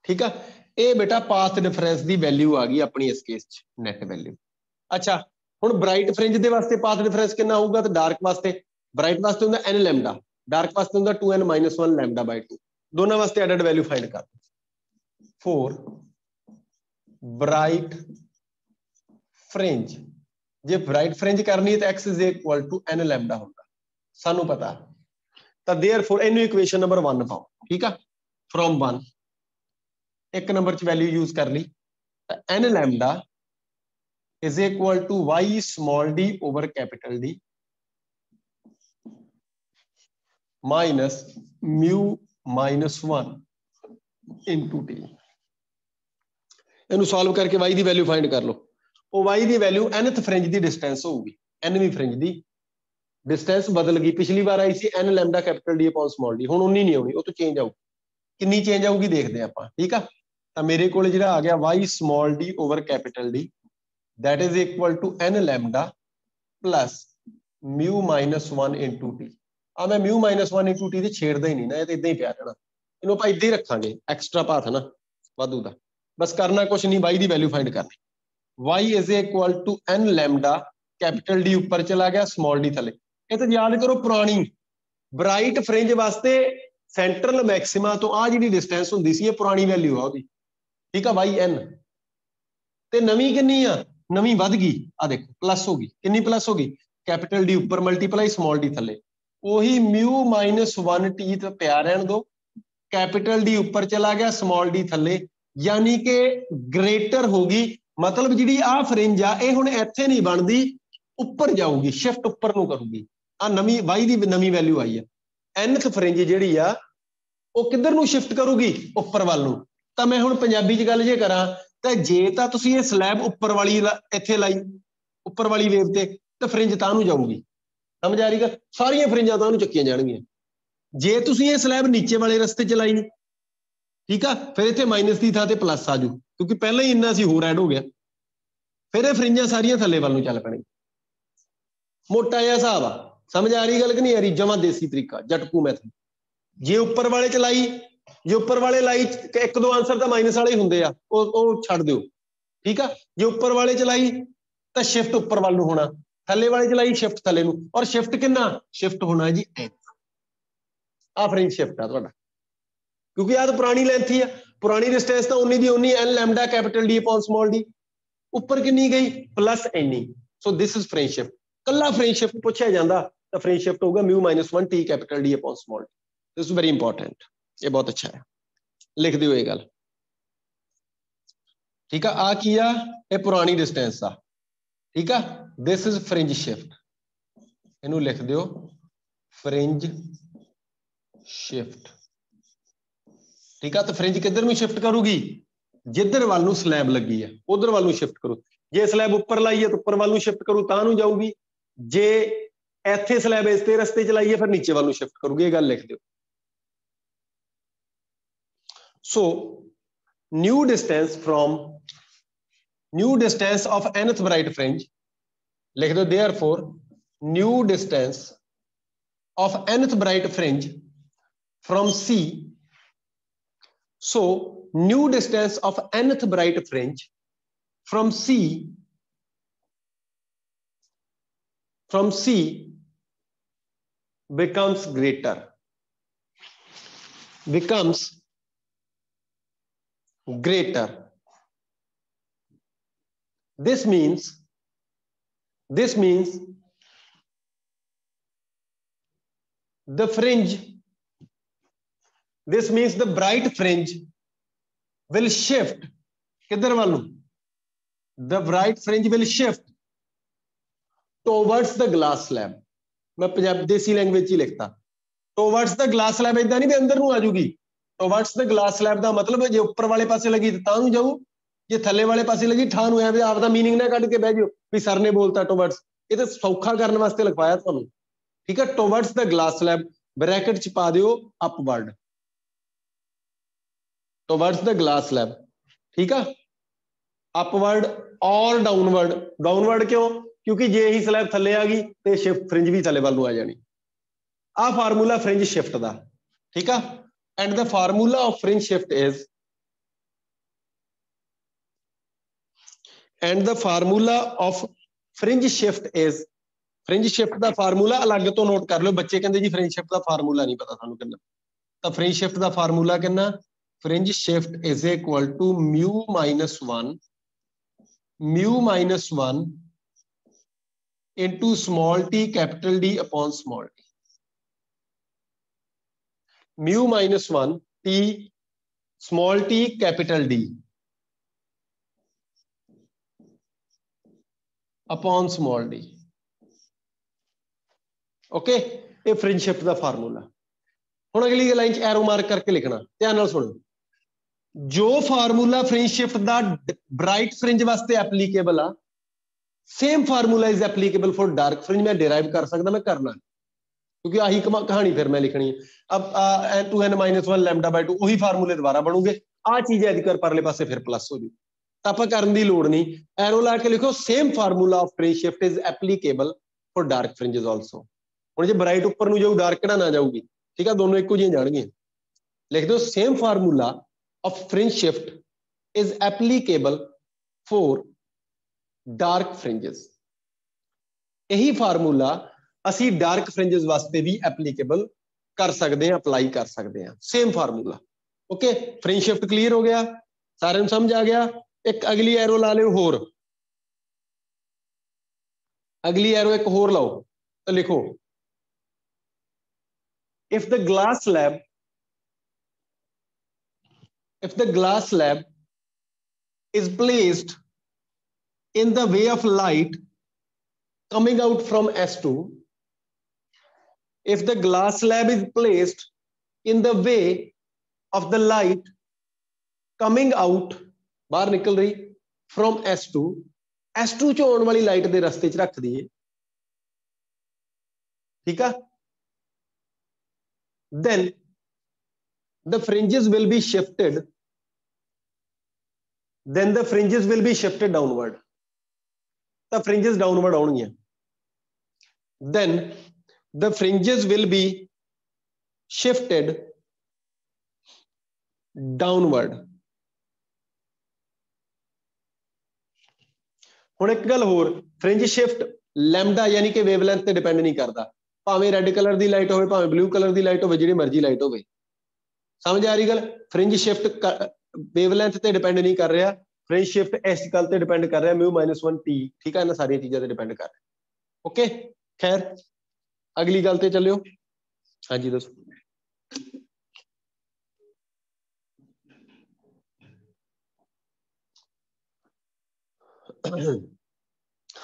ਠੀਕ ਆ, ਇਹ ਬੇਟਾ ਪਾਥ ਡਿਫਰੈਂਸ ਦੀ ਵੈਲਿਊ ਆ ਗਈ ਆਪਣੀ ਇਸ ਕੇਸ 'ਚ, ਨੈਟ ਵੈਲਿਊ। ਅੱਛਾ, ਹੁਣ ਬ੍ਰਾਈਟ ਫ੍ਰਿੰਜ ਦੇ ਵਾਸਤੇ ਪਾਥ ਡਿਫਰੈਂਸ ਕਿੰਨਾ ਹੋਊਗਾ? ਤੇ ਡਾਰਕ ਵਾਸਤੇ, ਬ੍ਰਾਈਟ ਵਾਸਤੇ ਹੁੰਦਾ n ਲੈਮਡਾ, ਡਾਰਕ ਵਾਸਤੇ ਹੁੰਦਾ 2n - 1 λ/2। ਦੋਨਾਂ ਵਾਸਤੇ ਐਡਡ ਵੈਲਿਊ ਫਾਈਂਡ ਕਰ। for bright fringe, ਜੇ bright fringe ਕਰਨੀ ਹੈ ਤਾਂ x is equal to n lambda ਹੁੰਦਾ, ਸਾਨੂੰ ਪਤਾ। ਤਾਂ therefore ਇਹਨੂੰ ਇਕੁਏਸ਼ਨ ਨੰਬਰ 1 ਪਾਓ। ਠੀਕ ਆ, from 1 ਇੱਕ ਨੰਬਰ 'ਚ ਵੈਲਿਊ ਯੂਜ਼ ਕਰ ਲਈ, ਤਾਂ n lambda is equal to y small d over capital D minus μ - 1 into T. ਇਹਨੂੰ ਸੋਲਵ ਕਰਕੇ y ਦੀ ਵੈਲਿਊ ਫਾਈਂਡ ਕਰ ਲਓ। ਉਹ y ਦੀ ਵੈਲਿਊ nth ਫ੍ਰਿੰਜ ਦੀ ਡਿਸਟੈਂਸ ਹੋਊਗੀ। nवीं ਫ੍ਰਿੰਜ ਦੀ ਡਿਸਟੈਂਸ ਬਦਲ ਗਈ, ਪਿਛਲੀ ਵਾਰ ਆਈ ਸੀ n lambda capital D upon small D, ਹੁਣ ਉਨੀ ਨਹੀਂ ਆਉਣੀ, ਉਹ ਤੋਂ ਚੇਂਜ ਆਊ। ਕਿੰਨੀ ਚੇਂਜ ਆਊਗੀ ਦੇਖਦੇ ਆਪਾਂ, ਠੀਕ ਆ। ਤਾਂ ਮੇਰੇ ਕੋਲ ਜਿਹੜਾ ਆ ਗਿਆ y small D over capital D that is equal to n lambda plus mu minus 1 into t। ਆ ਮੈਂ mu minus 1 into t ਤੇ ਛੇੜਦਾ ਹੀ ਨਹੀਂ ਨਾ, ਇਹ ਤਾਂ ਇਦਾਂ ਹੀ ਪਿਆ ਰਹਿਣਾ, ਇਹਨੂੰ ਆਪਾਂ ਇਦਾਂ ਹੀ ਰੱਖਾਂਗੇ, ਐਕਸਟਰਾ ਪਾਥ ਹੈ ਨਾ ਵਾਧੂ ਦਾ। ਬਸ ਕਰਨਾ ਕੁਛ ਨਹੀਂ, y ਦੀ ਵੈਲਿਊ ਫਾਈਂਡ ਕਰਨੀ। y is equal to n lambda capital D ਉੱਪਰ ਚਲਾ ਗਿਆ, ਸਮਾਲ ਡੀ ਥੱਲੇ। ਇਹ ਤਾਂ ਯਾਦ ਕਰੋ ਪੁਰਾਣੀ ਬ੍ਰਾਈਟ ਫ੍ਰਿੰਜ ਵਾਸਤੇ ਸੈਂਟਰਲ ਮੈਕਸਿਮਾ ਤੋਂ ਆ ਜਿਹੜੀ ਡਿਸਟੈਂਸ ਹੁੰਦੀ ਸੀ, ਇਹ ਪੁਰਾਣੀ ਵੈਲਿਊ ਆ ਉਹਦੀ, ਠੀਕ ਆ, yn। ਤੇ ਨਵੀਂ ਕਿੰਨੀ ਆ? ਨਵੀਂ ਵੱਧ ਗਈ, ਆ ਦੇਖੋ ਪਲੱਸ ਹੋ ਗਈ। ਕਿੰਨੀ ਪਲੱਸ ਹੋ ਗਈ? ਕੈਪੀਟਲ ਡੀ ਉੱਪਰ ਮਲਟੀਪਲਾਈ ਸਮਾਲ ਡੀ ਥੱਲੇ, ਉਹੀ ਮਿਊ ਮਾਈਨਸ 1t ਤੇ ਪਿਆ ਰਹਿਣ ਦੋ, ਕੈਪੀਟਲ ਡੀ ਉੱਪਰ ਚਲਾ ਗਿਆ, ਸਮਾਲ ਡੀ ਥੱਲੇ, ਯਾਨੀ ਕਿ ਗ੍ਰੇਟਰ ਹੋ ਗਈ। ਮਤਲਬ ਜਿਹੜੀ ਆ ਫ੍ਰਿੰਜ ਆ ਇਹ ਹੁਣ ਇੱਥੇ ਨਹੀਂ ਬਣਦੀ, ਉੱਪਰ ਜਾਊਗੀ, ਸ਼ਿਫਟ ਉੱਪਰ ਨੂੰ ਕਰੂਗੀ। ਆ ਨਵੀਂ y ਦੀ ਨਵੀਂ ਵੈਲਿਊ ਆਈ ਆ। nth ਫ੍ਰਿੰਜ ਜਿਹੜੀ ਆ ਉਹ ਕਿੱਧਰ ਨੂੰ ਸ਼ਿਫਟ ਕਰੂਗੀ? ਉੱਪਰ ਵੱਲ ਨੂੰ। ਤਾਂ ਮੈਂ ਹੁਣ ਪੰਜਾਬੀ 'ਚ ਗੱਲ ਜੇ ਕਰਾਂ ਤਾਂ ਜੇ ਤਾਂ ਤੁਸੀਂ ਇਹ ਸਲੈਬ ਉੱਪਰ ਵਾਲੀ ਇੱਥੇ ਲਾਈ, ਉੱਪਰ ਵਾਲੀ ਵੇਵ ਤੇ, ਤਾਂ ਫ੍ਰਿੰਜ ਤਾਂ ਨੂੰ ਜਾਊਗੀ। ਸਮਝ ਆ ਰਹੀ ਗੱਲ? ਸਾਰੀਆਂ ਫ੍ਰਿੰਜਾਂ ਤਾਂ ਉਹਨੂੰ ਚੱਕੀਆਂ ਜਾਣਗੀਆਂ। ਜੇ ਤੁਸੀਂ ਇਹ ਸਲੈਬ ਨੀਚੇ ਵਾਲੇ ਰਸਤੇ 'ਚ ਲਾਈ, ਠੀਕ ਆ, ਫਿਰ ਇੱਥੇ ਮਾਈਨਸ ਦੀ ਥਾਂ ਤੇ ਪਲੱਸ ਆ ਜਾਊ, ਕਿਉਂਕਿ ਪਹਿਲਾਂ ਹੀ ਇੰਨਾ ਸੀ ਹੋਰ ਐਡ ਹੋ ਗਿਆ। ਫਿਰ ਇਹ ਫ੍ਰਿੰਜਾਂ ਸਾਰੀਆਂ ਥੱਲੇ ਵੱਲ ਨੂੰ ਚੱਲ ਪੈਣਗੀਆਂ। ਮੋਟਾ ਜਿਹਾ ਹਿਸਾਬ ਆ, ਸਮਝ ਆ ਰਹੀ ਗੱਲ ਕਿ ਨਹੀਂ ਆ ਰਹੀ? ਜਮਾਂ ਦੇਸੀ ਤਰੀਕਾ, ਜਟਕੂ ਮੈਥਡ। ਜੇ ਉੱਪਰ ਵਾਲੇ 'ਚ ਲਾਈ, ਜੇ ਉੱਪਰ ਵਾਲੇ ਲਾਈ, ਇੱਕ ਦੋ ਆਂਸਰ ਤਾਂ ਮਾਈਨਸ ਵਾਲੇ ਹੀ ਹੁੰਦੇ ਆ, ਉਹ ਛੱਡ ਦਿਓ, ਠੀਕ ਆ। ਜੇ ਉੱਪਰ ਵਾਲੇ 'ਚ ਲਾਈ ਤਾਂ ਸ਼ਿਫਟ ਉੱਪਰ ਵੱਲ ਨੂੰ ਹੋਣਾ, ਥੱਲੇ ਵਾਲੇ 'ਚ ਲਾਈ ਸ਼ਿਫਟ ਥੱਲੇ ਨੂੰ। ਔਰ ਸ਼ਿਫਟ ਕਿੰਨਾ? ਸ਼ਿਫਟ ਹੋਣਾ ਜੀ n। ਆ ਫ੍ਰਿੰਜ ਸ਼ਿਫਟ ਆ ਤੁਹਾਡਾ, ਕਿਉਂਕਿ ਆਹ ਤਾਂ ਪੁਰਾਣੀ ਲੈਂਥ ਹੀ ਆ, ਪੁਰਾਣੀ ਡਿਸਟੈਂਸ ਤਾਂ ਉਨੀ ਦੀ ਉਨੀ, n lambda capital D upon small D. ਉੱਪਰ ਕਿੰਨੀ ਗਈ? ਪਲੱਸ ਇੰਨੀ। So this is fringe shift. ਕੱਲਾ ਫ੍ਰਿੰਜ ਸ਼ਿਫਟ ਪੁੱਛਿਆ ਜਾਂਦਾ ਤਾਂ ਫ੍ਰਿੰਜ ਸ਼ਿਫਟ ਹੋਊਗਾ mu minus 1t capital D upon small D. This is very important, ਇਹ ਬਹੁਤ ਅੱਛਾ ਹੈ, ਲਿਖ ਦਿਓ ਇਹ ਗੱਲ, ਠੀਕ ਆ। ਆ ਕੀ ਆ? ਇਹ ਪੁਰਾਣੀ ਡਿਸਟੈਂਸ ਆ, ਠੀਕ ਆ। ਦਿਸ ਇਜ਼ ਫ੍ਰਿੰਜ ਸ਼ਿਫਟ, ਇਹਨੂੰ ਲਿਖ ਦਿਓ ਫ੍ਰਿੰਜ ਸ਼ਿਫਟ, ਠੀਕ ਆ। ਤਾਂ ਫ੍ਰਿੰਜ ਕਿੱਧਰ ਨੂੰ ਸ਼ਿਫਟ ਕਰੂਗੀ? ਜਿੱਧਰ ਵੱਲ ਨੂੰ ਸਲੈਬ ਲੱਗੀ ਆ ਉਧਰ ਵੱਲ ਨੂੰ ਸ਼ਿਫਟ ਕਰੂ। ਜੇ ਸਲੈਬ ਉੱਪਰ ਲਾਈਏ ਤਾਂ ਉੱਪਰ ਵੱਲ ਨੂੰ ਸ਼ਿਫਟ ਕਰੂ, ਤਾਂ ਨੂੰ ਜਾਊਗੀ। ਜੇ ਇੱਥੇ ਸਲੈਬ ਇਸ ਤੇ ਰਸਤੇ 'ਚ ਲਾਈਏ ਫਿਰ ਨੀਚੇ ਵੱਲ ਨੂੰ ਸ਼ਿਫਟ ਕਰੂਗੀ, ਇਹ ਗੱਲ ਲਿਖ ਦਿਓ। ਸੋ new distance of nth bright fringe, ਲਿਖ ਦਿਓ therefore new distance of nth bright fringe from C, so new distance of nth bright fringe from C becomes greater, this means the bright fringe will shift किधर वालों? The bright fringe will shift towards the glass slab। मैं पंजाबी देसी language ही लिखता, towards the glass slab। इदां नहीं भी अंदर ਨੂੰ ਆ ਜੂਗੀ। towards the glass slab ਦਾ ਮਤਲਬ ਜੇ ਉੱਪਰ ਵਾਲੇ ਪਾਸੇ ਲੱਗੀ ਤਾਂ ਨੂੰ ਜਾਊ, ਜੇ ਥੱਲੇ ਵਾਲੇ ਪਾਸੇ ਲੱਗੀ ਠਾਹ ਨੂੰ। ਐਵੇਂ ਆਪ ਦਾ ਮੀਨਿੰਗ ਨਾ ਕੱਢ ਕੇ ਬਹਿ ਜਾਓ ਵੀ ਸਰ ਨੇ ਬੋਲਤਾ ਟੋਵਰਡਸ, ਇਹ ਤਾਂ ਸੌਖਾ ਕਰਨ ਵਾਸਤੇ ਲਿਖਵਾਇਆ ਤੁਹਾਨੂੰ, ਠੀਕ ਹੈ। ਟੋਵਰਡਸ ਦਾ ਗਲਾਸ ਸਲੈਬ ਬ੍ਰੈਕਟ ਚ ਪਾ ਦਿਓ ਅਪਵਰਡ, ਟੋਵਰਡਸ ਦਾ ਗਲਾਸ ਸਲੈਬ, ਠੀਕ ਆ। ਅਪਵਰਡ ਔਰ ਡਾਊਨਵਰਡ। ਡਾਊਨਵਰਡ ਕਿਉਂ? ਕਿਉਂਕਿ ਜੇ ਇਹੀ ਸਲੈਬ ਥੱਲੇ ਆ ਗਈ ਤੇ ਸ਼ਿਫਟ ਫ੍ਰਿੰਜ ਵੀ ਥੱਲੇ ਵੱਲ ਨੂੰ ਆ ਜਾਣੀ। ਆਹ ਫਾਰਮੂਲਾ ਫ੍ਰਿੰਜ ਸ਼ਿਫਟ ਦਾ, ਠੀਕ ਆ। ਐਂਡ ਦਾ formula of fringe shift is fringe shift ਦਾ ਫਾਰਮੂਲਾ ਅਲੱਗ ਤੋਂ ਨੋਟ ਕਰ ਲਓ। ਬੱਚੇ ਕਹਿੰਦੇ ਜੀ ਫ੍ਰਿੰਜ ਸ਼ਿਫਟ ਦਾ ਫਾਰਮੂਲਾ ਨਹੀਂ ਪਤਾ ਸਾਨੂੰ ਕਿੰਨਾ, ਤਾਂ ਫ੍ਰਿੰਜ ਸ਼ਿਫਟ ਦਾ ਫਾਰਮੂਲਾ ਕਿੰਨਾ? Fringe shift is equal to mu minus 1 into small t capital D upon small t। mu minus 1 t small t capital D upon small d। Okay, ये fringe shift का formula. हुण अगली line च arrow mark करके लिखना, ध्यान नाल सुनो। जो फार्मूला फ्रिंज शिफ्ट दा ब्राइट फ्रिंज वास्ते एप्लीकेबल आ, same formula is applicable for dark fringe. मैं डिराइव कर सकता, मैं करना, क्योंकि आही कहानी फिर मैं लिखनी है। अब n2n-1 लैम्डा बाय 2 वही फार्मूले दोबारा बनूगे। आ चीज ऐड कर परले पासे फिर प्लस हो जू, ਆਪਾਂ ਕਰਨ ਦੀ ਲੋੜ नहीं। एरो ला के लिखो same formula of fringe shift is applicable for dark fringes also. ਹੁਣ ਜੇ ਬ੍ਰਾਈਟ ਉੱਪਰ ਨੂੰ ਜਾਊ, ਡਾਰਕ ਕਿਹੜਾ ਨਾ ਜਾਊਗੀ, ਠੀਕ ਆ, ਦੋਨੋਂ ਇੱਕੋ ਜਿਹੇ ਜਾਣਗੇ। ਲਿਖ ਦਿਓ same formula of fringe shift is applicable for dark fringes. यही फार्मूला ਅਸੀਂ डार्क फ्रिंजेस वास्ते भी एप्लीकेबल कर सकते हैं, अप्लाई कर सकते हैं, same formula. Okay, fringe shift clear हो गया, सारे ਨੂੰ समझ आ गया। एक अगली एरो ला लो होर, अगली एरो एक होर लाओ, तो लिखो if the glass slab is placed in the way of light coming out from S2, if the glass slab is placed in the way of the light coming out, बाहर निकल रही from S2, S2 चो आने वाली light दे रस्ते च रख दिए, ठीक है, then the fringes will be shifted, downward, the fringes downward आउणगियां, then the fringes will be shifted downward। ਹੁਣ एक गल होर, फ्रिंज शिफ्ट लैम्डा यानी कि वेवलेंथ ते डिपेंड नहीं करता, भावें रेड कलर की लाइट होवे, भावें ब्लू कलर की लाइट होवे, जिहड़ी मर्जी लाइट होवे। समझ आ रही गल? फ्रिंज शिफ्ट वेवलेंथ ते डिपेंड नहीं कर रहा, फ्रिंज शिफ्ट इस गल ते डिपेंड कर रहा μ-1 t, ठीक है, इन्हां सारी चीज़ों ते डिपेंड कर रहा। ओके, खैर अगली गल ते चलियो। हाँ जी दसो।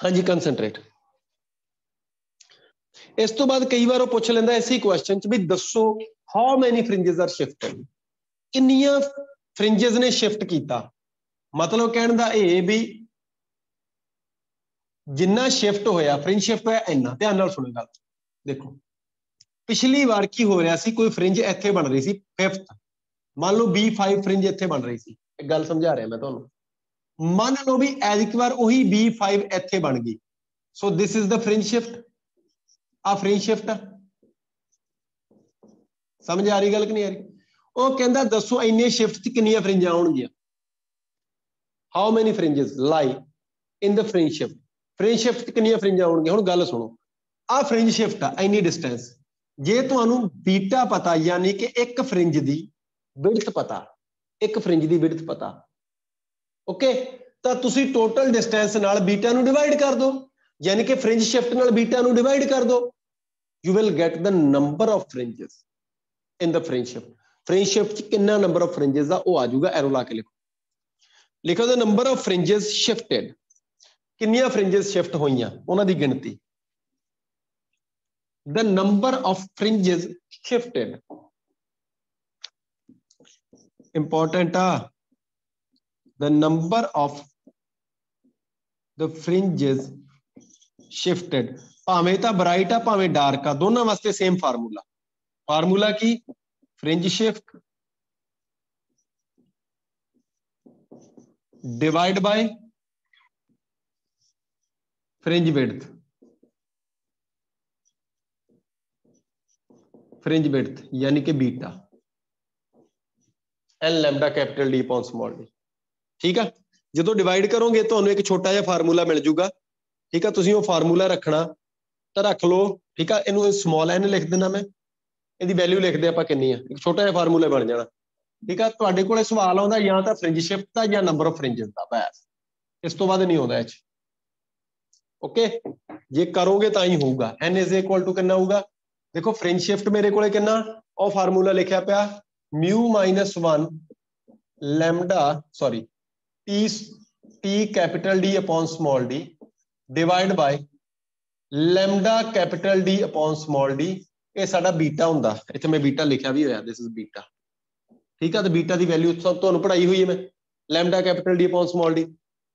हाँ जी, कंसनट्रेट। इस तो बाद कई बार पूछ लेंदा इसी क्वेश्चन च भी दसो how many fringes are shifted, किन्नियां फ्रिंजेस ने शिफ्ट किया। मतलब कहने दा ये भी जिन्ना शिफ्ट होया, फ्रिंज शिफ्ट होया इन्ना। ध्यान नाल सुनो गल, देखो पिछली बार की हो रहा सी, कोई फ्रिंज इत्थे बन रही सी 5th, मान लो B5 फ्रिंज इत्थे बन रही सी, एक गल समझा रहा मैं तुहानू। मान लो भी एक बार वही B5 इत्थे बन गई, so this is the fringe shift, आ फ्रिंज शिफ्ट। समझ आ रही गल कि नहीं आ रही? वो कहता दसो इन्ने शिफ्ट च कितनियां फ्रिंजां आउणगियां, how many fringes lie in the fringe shift. Fringe shift च कितनियां फ्रिंजां आउणगियां? हुण गल सुणो, आ फ्रिंज शिफ्ट आ इन्नी डिस्टेंस, जे तुहानू बीटा पता यानी कि एक फ्रिंज दी विड्थ पता, एक फ्रिंज दी विड्थ पता, ओके, तो तुसी टोटल डिस्टेंस नाल बीटा नू डिवाइड कर दो, यानी कि फ्रिंज शिफ्ट नाल बीटा नू डिवाइड कर दो, you will get the number of fringes in the fringe shift. Fringe shift च कितना नंबर ऑफ फ्रिंजेस दा वो आ जाऊगा, एरो ला के लिखो, लिखो the number of fringes shifted, कितनियां फ्रिंजेस शिफ्ट होईयां उन्हां दी गिनती, the number of fringes shifted, important आ, the number of the fringes shifted। भावें तो ब्राइट आ भावें डार्क आ, दोनों वास्ते सेम फार्मूला। फार्मूला की fringe shift divide by fringe width, fringe width यानी कि beta, L lambda capital D upon small D, ठीक है। जो डिवाइड करोगे तो एक छोटा जिहा फार्मूला मिल जूगा, ठीक है, तुसीं वो फार्मूला रखना तो रख लो, ठीक है, इनू स्मॉल एन लिख देना, मैं इसकी वैल्यू लिखते आपां कितनी है, एक छोटा जिहा फार्मूला बन जाना, ठीक है। तुहाडे कोले सवाल आउंदा या तो फ्रिंज शिफ्ट का या नंबर ऑफ फ्रिंजेस का, बस इस तो बाद नहीं आउंदा इह च। ओके, जे करोगे तो ही होगा। एन इज इक्वल टू कितना होगा, देखो फ्रिंज शिफ्ट मेरे कोले कितना, और फार्मूला लिखा पिया μ-1 lambda sorry t capital D upon small D divide by lambda capital D upon small D, ये साडा बीटा हुंदा, इत्थे मैं बीटा लिखा भी होया, दिस इज बीटा, ठीक है। तो बीटा की वैल्यू तुहानूं पढ़ाई हुई है मैं, lambda capital D upon small D.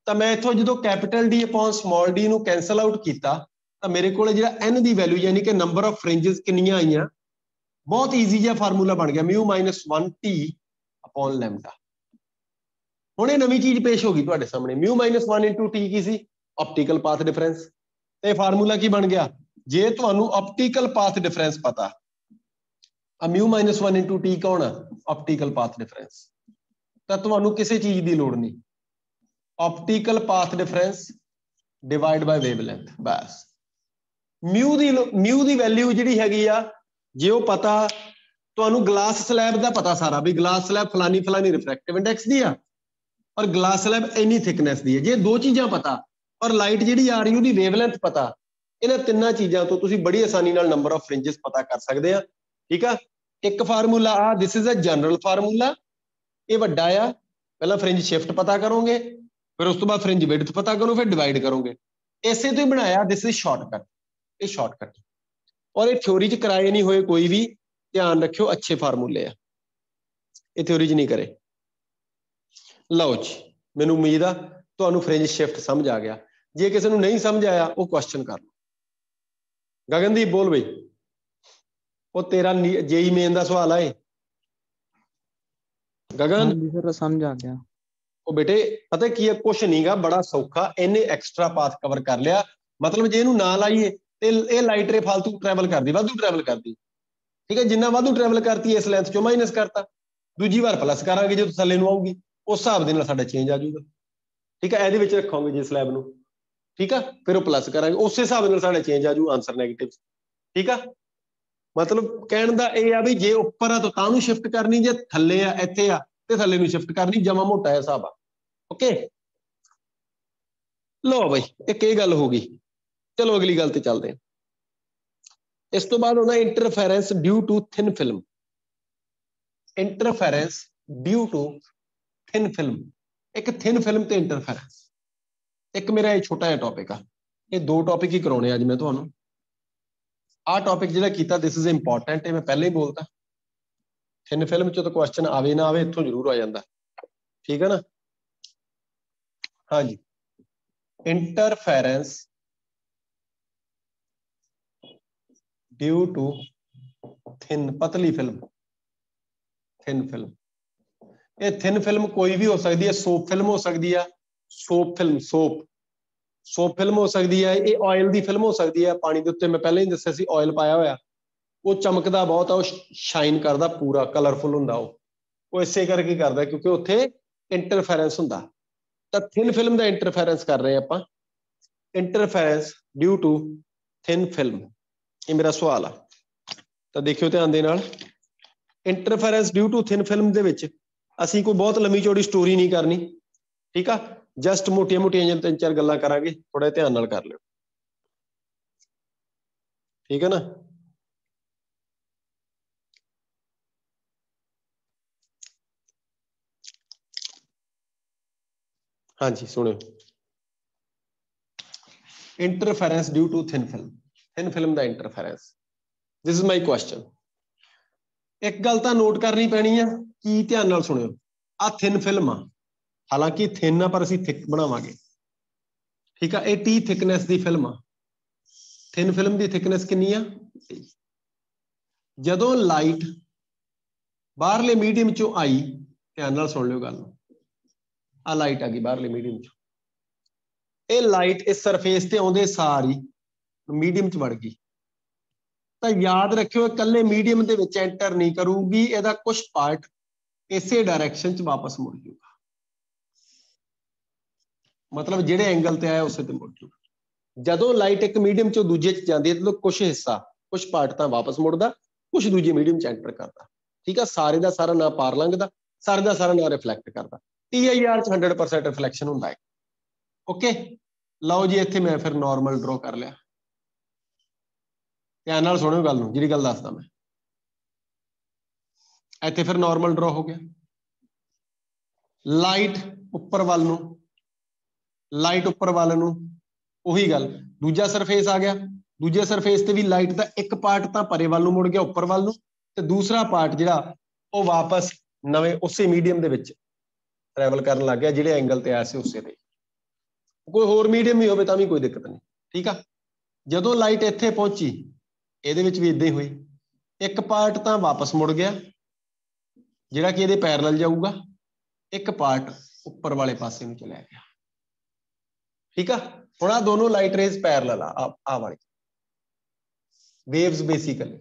तो मैं इत्थों जो capital D upon small D नूं कैंसल आउट किया तो मेरे को एन की वैल्यू यानी कि नंबर ऑफ फ्रिंजिज कितनियां आईयां, बहुत ईजी जिहा फार्मूला बन गया, mu minus 1t upon lambda. हुण ये नवीं चीज पेश होगी तुहाडे सामने, म्यू माइनस 1 इंटू टी की सी, ऑप्टिकल पाथ डिफरेंस। ते फार्मूला की बन गया, जे तुहानूं ऑप्टिकल पाथ डिफरेंस पता, म्यू माइनस 1 इंटू टी कौन है, ऑप्टिकल पाथ डिफरेंस, तो तुहानूं किसी चीज की लोड़ नहीं, optical path difference divide by wavelength बस। म्यू दी वैल्यू जिहड़ी हैगी आ, जे वो पता तुहानूं ग्लास स्लैब का पता सारा भी ग्लास स्लैब फलानी फलानी रिफ्रैक्टिव इंडेक्स दी आ और ग्लास स्लैब इन्नी थिकनेस दी है, जे दो चीज़ां पता और लाइट जिहड़ी आ रही उसदी वेवलेंथ पता, इन्हां तिन्नां चीज़ां तो तुसीं बड़ी आसानी नाल नंबर ऑफ फ्रिंजिस पता कर सकदे आ। ठीक है, एक फार्मूला आ, this is a general formula, ये वड्डा आ, पहला फ्रिंज शिफ्ट पता करोगे, फिर उस तो बाद फ्रिंज विड्थ पता करो, फिर डिवाइड करोगे, इसे तो ही बनाया, दिस इज शॉर्टकट, ये शॉर्टकट। और ये थ्योरी च कराए नहीं हुए कोई भी, ध्यान रखियो, अच्छे फार्मूले आ, ये थ्योरी च नहीं करे। लो जी, मैनू उम्मीद आ तुहानूं फ्रिंज शिफ्ट समझ आ गया, जे किसी नूं नहीं समझ आया वो क्वेश्चन कर लो। गगनदीप बोल बई, वो तेरा जेई मेन का सवाल है गगन? हाँ जी सर, समझ आ गया। वो बेटे पता की है, कुछ नहीं गा, बड़ा सौखा, इन्हें एक्सट्रा पाथ कवर कर लिया, मतलब जे इनू ना लाइए तो ये लाइट रे फालतू ट्रैवल करती, वाधू ट्रैवल करती। ठीक है, जिन्ना वाधू ट्रैवल करती है इस लेंथ चो माइनस करता, दूजी बार प्लस करांगे जो थल्ले नूं आऊगी, उस हिसाब दे नाल साडा चेंज आ जाऊगा। ठीक है, ਇਹਦੇ ਵਿੱਚ ਰੱਖੋਗੇ जी स्लैब ਨੂੰ, ठीक है, फिर वो प्लस करांगे, उस हिसाब ਨਾਲ साडा चेंज आ जाऊ आंसर नैगेटिव। ठीक है, मतलब कहण दा ਇਹ ਆ ਵੀ ਜੇ ਉੱਪਰ ਆ ਤਾਂ ਨੂੰ शिफ्ट करनी, जे थल्ले आ ਇੱਥੇ ਆ ਤੇ थल्ले ਨੂੰ शिफ्ट करनी, जमा मोटा है हिसाब आ। ओके लो भाई, एक ये गल हो गई, चलो अगली गल ते चलते हैं। इस तो बाद होना interference due to thin film, interference due to thin film, एक थिन फिल्म ते इंटरफेरेंस, एक मेरा ये छोटा जिहा टॉपिक आ, ये दो टॉपिक ही कराने अज मैं तुहानूं। आ टॉपिक जिहड़ा कीता दिस इज इंपॉर्टेंट, मैं पहले ही बोलता, थिन फिल्म चो तो क्वेश्चन आवे ना आवे, इत्थों जरूर आ जाता। ठीक है ना, हाँ जी, इंटरफेरेंस ड्यू टू थिन, पतली फिल्म, थिन फिल्म, ये थिन फिल्म कोई भी हो सकती है, सोप फिल्म हो सकती है, सोप फिल्म, सोप फिल्म हो सकती है, ये ऑयल की फिल्म हो सकती है, पानी के उत्ते मैं पहले ही दस्सिया सी ऑयल पाया होया, वो चमकदा बहुत है, वो शाइन करदा पूरा, कलरफुल हुंदा वो इसे करके करदा क्योंकि उत्थे इंटरफेरेंस हुंदा। तो थिन फिल्म का इंटरफेरेंस कर रहे हैं आपां, interference due to thin film, ये मेरा सवाल आ, तो देखियो ध्यान दे नाल। Interference due to thin film दे विच असीं कोई बहुत लंबी चौड़ी स्टोरी नहीं करनी, ठीक है, जस्ट मोटिया मोटिया तीन चार गल्लां करांगे, थोड़ा ध्यान नाल कर लियो। ठीक है ना, हाँ जी सुनियो, interference due to thin film का interference, this is my question. एक गल तो नोट करनी पैनी है कि ध्यान नाल सुनियो, आ थिन फिल्म आ, हालांकि थिन आ पर असीं थिक बनावांगे। ठीक है, ये टी थिकनेस की फिल्म आ, थिन फिल्म की थिकनेस कितनी आ, जदों लाइट बाहरले मीडियम चो आई, ध्यान नाल सुन लियो गल, आ लाइट आ गई बाहरले मीडियम चो, ये लाइट इस सरफेस ते आउंदे सार ही मीडियम च वड़ गई, तो याद रखियो कल्ले मीडियम दे विच एंटर नहीं करूगी, इहदा कुछ पार्ट इसे डायरैक्शन च वापस मुड़ जाऊगा, मतलब जिहड़े एंगल ते आया उसे ते मुड़ जाऊगा। जदों लाइट एक मीडियम चो दूजे च जाती है तो कुछ हिस्सा, कुछ पार्ट तो वापस मुड़दा, कुछ दूजे मीडियम च एंटर करता। ठीक है, सारे का सारा ना पार लंघदा, सारे का सारा ना रिफ्लैक्ट करता, TIR 100% रिफ्लैक्शन हुंदा है। ओके लो जी, इत्थे मैं फिर नॉर्मल ड्रॉ कर लिया, ध्यान नाल सुणियो गल नूं, जिहड़ी गल दसदा मैं, इत्थे फिर नॉर्मल ड्रॉ हो गया, लाइट उपर वाल नूं, लाइट उपर वाल नूं, उही गल, दूजा सरफेस आ गया, दूजे सरफेस ते भी लाइट का एक पार्ट तो परे वाल नूं मुड़ गया उपर वाल नूं, ते दूसरा पार्ट जिहड़ा वो वापस ਨਵੇਂ ਉਸੇ ਮੀਡੀਅਮ ਦੇ ਵਿੱਚ ਟਰੈਵਲ ਕਰਨ ਲੱਗ ਗਿਆ ਜਿਹੜੇ ਐਂਗਲ ਤੇ ਆਇਆ ਸੀ ਉਸੇ ਤੇ। ਕੋਈ ਹੋਰ ਮੀਡੀਅਮ ਵੀ ਹੋਵੇ ਤਾਂ ਵੀ ਕੋਈ ਦਿੱਕਤ ਨਹੀਂ, ਠੀਕ ਆ। ਜਦੋਂ ਲਾਈਟ ਇੱਥੇ ਪਹੁੰਚੀ ਇਹਦੇ ਵਿੱਚ ਵੀ ਇੱਦਾਂ ਹੀ ਹੋਈ, ਇੱਕ ਪਾਰਟ ਤਾਂ ਵਾਪਸ ਮੁੜ ਗਿਆ ਜਿਹੜਾ ਕਿ ਇਹਦੇ ਪੈਰਲਲ ਜਾਊਗਾ, ਇੱਕ ਪਾਰਟ ਉੱਪਰ ਵਾਲੇ ਪਾਸੇ ਨੂੰ ਚਲਿਆ ਗਿਆ, ਠੀਕ ਆ। ਹੁਣ ਆਹ ਦੋਨੋਂ ਲਾਈਟ ਰੇਜ਼ ਪੈਰਲਲ ਆ ਵਾਲੀ ਵੇਵਸ ਬੇਸਿਕਲੀ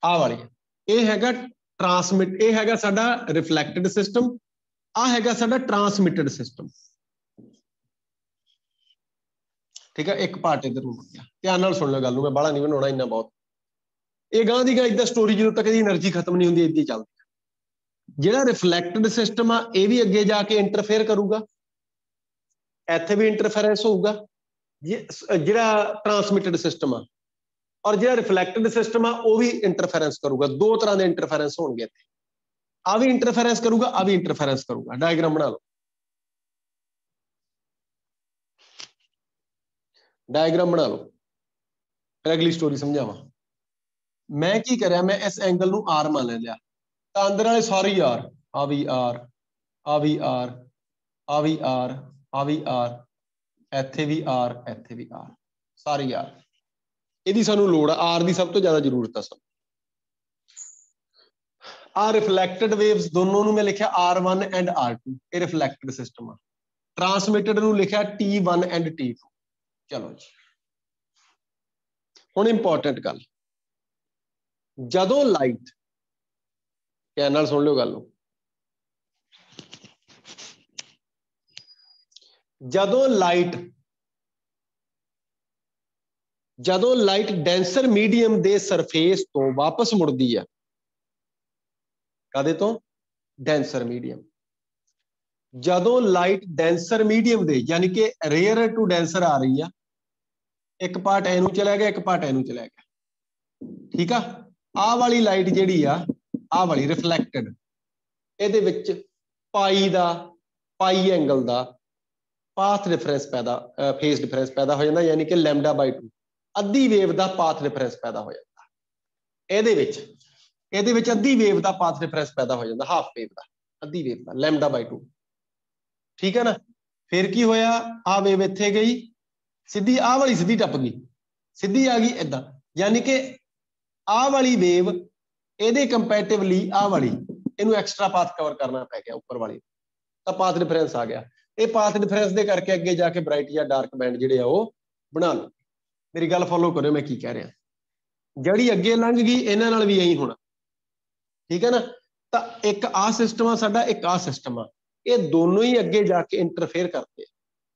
ਆਹ ਵਾਲੀ, ਇਹ ਹੈਗਾ ਟਰਾਂਸਮਿਟ, ਇਹ ਹੈਗਾ ਸਾਡਾ ਰਿਫਲੈਕਟਡ ਸਿਸਟਮ, ਆਹ ਹੈਗਾ ਸਾਡਾ ਟਰਾਂਸਮਿਟਡ ਸਿਸਟਮ, ਠੀਕ ਹੈ। ਇੱਕ ਪਾਰਟ ਇੱਧਰ ਨੂੰ ਮੁੜ ਗਿਆ। ਧਿਆਨ ਨਾਲ ਸੁਣ ਲਓ ਗੱਲ ਨੂੰ, ਮੈਂ ਬਾਹਲਾ ਨਹੀਂ ਬਣਾਉਣਾ, ਇੰਨਾ ਬਹੁਤ। ਇਹ ਗਾਂ ਦੀ ਗਾਂ ਏਦਾਂ ਸਟੋਰੀ ਜਦੋਂ ਤੱਕ ਇਹਦੀ એનર્ਜੀ ਖਤਮ ਨਹੀਂ ਹੁੰਦੀ ਏਦਾਂ ਹੀ ਚੱਲਦੀ। ਜਿਹੜਾ ਰਿਫਲੈਕਟਡ ਸਿਸਟਮ ਆ ਇਹ ਵੀ ਅੱਗੇ ਜਾ ਕੇ ਇੰਟਰਫੇਅਰ ਕਰੂਗਾ, ਇੱਥੇ ਵੀ ਇੰਟਰਫੇਰੈਂਸ ਹੋਊਗਾ ਜਿਹੜਾ ਟਰਾਂਸਮਿਟਡ ਸਿਸਟਮ ਆ, ਔਰ ਜਿਹੜਾ ਰਿਫਲੈਕਟਡ ਸਿਸਟਮ ਆ ਉਹ ਵੀ ਇੰਟਰਫੇਰੈਂਸ ਕਰੂਗਾ। ਦੋ ਤਰ੍ਹਾਂ ਦੇ ਇੰਟਰਫੇਰੈਂਸ ਹੋਣਗੇ ਇੱਥੇ, ਆ ਵੀ ਇੰਟਰਫੇਰੈਂਸ ਕਰੂਗਾ, ਆ ਵੀ ਇੰਟਰਫੇਰੈਂਸ ਕਰੂਗਾ। ਡਾਇਗਰਾਮ ਬਣਾ ਲਓ, ਡਾਇਗਰਾਮ ਬਣਾ ਲਓ, ਫਿਰ ਅਗਲੀ ਸਟੋਰੀ ਸਮਝਾਵਾਂ। ਮੈਂ ਕੀ ਕਰਿਆ, ਮੈਂ ਇਸ ਐਂਗਲ ਨੂੰ ਆਰ ਮੰਨ ਲਿਆ, ਤਾਂ ਅੰਦਰ ਵਾਲੇ ਸਾਰੇ ਯਾਰ, ਆ ਵੀ ਆਰ, ਆ ਵੀ ਆਰ, ਆ ਵੀ ਆਰ, ਆ ਵੀ ਆਰ, ਇੱਥੇ ਵੀ ਆਰ, ਇੱਥੇ ਵੀ ਆਰ, ਸਾਰੇ ਯਾਰ। ਇਹਦੀ ਸਾਨੂੰ ਲੋੜ ਆ, ਆਰ ਦੀ ਸਭ ਤੋਂ ਜ਼ਿਆਦਾ ਜ਼ਰੂਰਤ ਆ ਸਾਨੂੰ। ਆ ਰਿਫਲੈਕਟਡ ਵੇਵਸ ਦੋਨੋਂ ਨੂੰ ਮੈਂ ਲਿਖਿਆ R1 ਐਂਡ R2, ਇਹ ਰਿਫਲੈਕਟਡ ਸਿਸਟਮ ਆ। ਟਰਾਂਸਮਿਟਡ ਨੂੰ ਲਿਖਿਆ T1 ਐਂਡ T2। ਚਲੋ ਜੀ, ਹੁਣ ਇੰਪੋਰਟੈਂਟ ਗੱਲ, ਜਦੋਂ ਲਾਈਟ, ਧਿਆਨ ਨਾਲ ਸੁਣ ਲਿਓ ਗੱਲ ਨੂੰ, ਜਦੋਂ ਲਾਈਟ ਡੈਂਸਰ ਮੀਡੀਅਮ ਦੇ ਸਰਫੇਸ ਤੋਂ ਵਾਪਸ ਮੁੜਦੀ ਆ, ਕਾਹਦੇ ਤੋਂ? Denser medium. ਜਦੋਂ ਲਾਈਟ ਡੈਂਸਰ ਮੀਡੀਅਮ ਦੇ ਯਾਨੀ ਕਿ ਰੇਅਰ ਟੂ ਡੈਂਸਰ ਆ ਰਹੀ ਆ, ਇੱਕ ਪਾਰਟ ਇਹਨੂੰ ਚਲਾ ਗਿਆ, ਇੱਕ ਪਾਰਟ ਇਹਨੂੰ ਚਲਾ ਗਿਆ, ਠੀਕ ਆ। ਆਹ ਵਾਲੀ ਲਾਈਟ ਜਿਹੜੀ ਆ, ਆਹ ਵਾਲੀ ਰਿਫਲੈਕਟਡ, ਇਹਦੇ ਵਿੱਚ ਪਾਈ ਐਂਗਲ ਦਾ ਪਾਥ ਡਿਫਰੈਂਸ ਫੇਸ ਡਿਫਰੈਂਸ ਪੈਦਾ ਹੋ ਜਾਂਦਾ, ਯਾਨੀ ਕਿ λ/2 ਅੱਧੀ ਵੇਵ ਦਾ ਪਾਥ ਡਿਫਰੈਂਸ ਪੈਦਾ ਹੋ ਜਾਂਦਾ। ਇਹਦੇ ਵਿੱਚ ਅੱਧੀ ਵੇਵ ਦਾ ਪਾਥ ਡਿਫਰੈਂਸ ਪੈਦਾ ਹੋ ਜਾਂਦਾ, ਹਾਫ ਵੇਵ ਦਾ, ਅੱਧੀ ਵੇਵ ਦਾ λ/2, ਠੀਕ ਹੈ ਨਾ। ਫਿਰ ਕੀ ਹੋਇਆ, ਆਹ ਵੇਵ ਇੱਥੇ ਗਈ ਸਿੱਧੀ, ਆਹ ਵਾਲੀ ਸਿੱਧੀ ਟੱਪ ਗਈ, ਸਿੱਧੀ ਆ ਗਈ ਏਦਾਂ, ਯਾਨੀ ਕਿ ਆਹ ਵਾਲੀ ਵੇਵ ਇਹਦੇ ਕੰਪੈਰੀਟਿਵਲੀ ਆਹ ਵਾਲੀ, ਇਹਨੂੰ ਐਕਸਟਰਾ ਪਾਥ ਕਵਰ ਕਰਨਾ ਪੈ ਗਿਆ ਉੱਪਰ ਵਾਲੀ, ਤਾਂ ਪਾਥ ਡਿਫਰੈਂਸ ਆ ਗਿਆ। ਇਹ ਪਾਥ ਡਿਫਰੈਂਸ ਦੇ ਕਰਕੇ ਅੱਗੇ ਜਾ ਕੇ ਬ੍ਰਾਈਟ ਜਾਂ ਡਾਰਕ ਬੈਂਡ ਜਿਹੜੇ ਆ ਉਹ ਬਣਾ ਲਓ। ਮੇਰੀ ਗੱਲ ਫੋਲੋ ਕਰਿਓ ਮੈਂ ਕੀ ਕਹਿ ਰਿਹਾ। ਜਿਹੜੀ ਅੱਗੇ ਲੰਘ ਗਈ ਇਹਨਾਂ ਨਾਲ ਵੀ ਇਹੀ ਹੋਣਾ, ਠੀਕ ਹੈ ਨਾ। ਤਾਂ ਇੱਕ ਆਹ ਸਿਸਟਮ ਆ ਸਾਡਾ, ਇੱਕ ਆਹ ਸਿਸਟਮ ਆ, ਇਹ ਦੋਨੋਂ ਹੀ ਅੱਗੇ ਜਾ ਕੇ ਇੰਟਰਫੇਅਰ ਕਰਦੇ ਆ,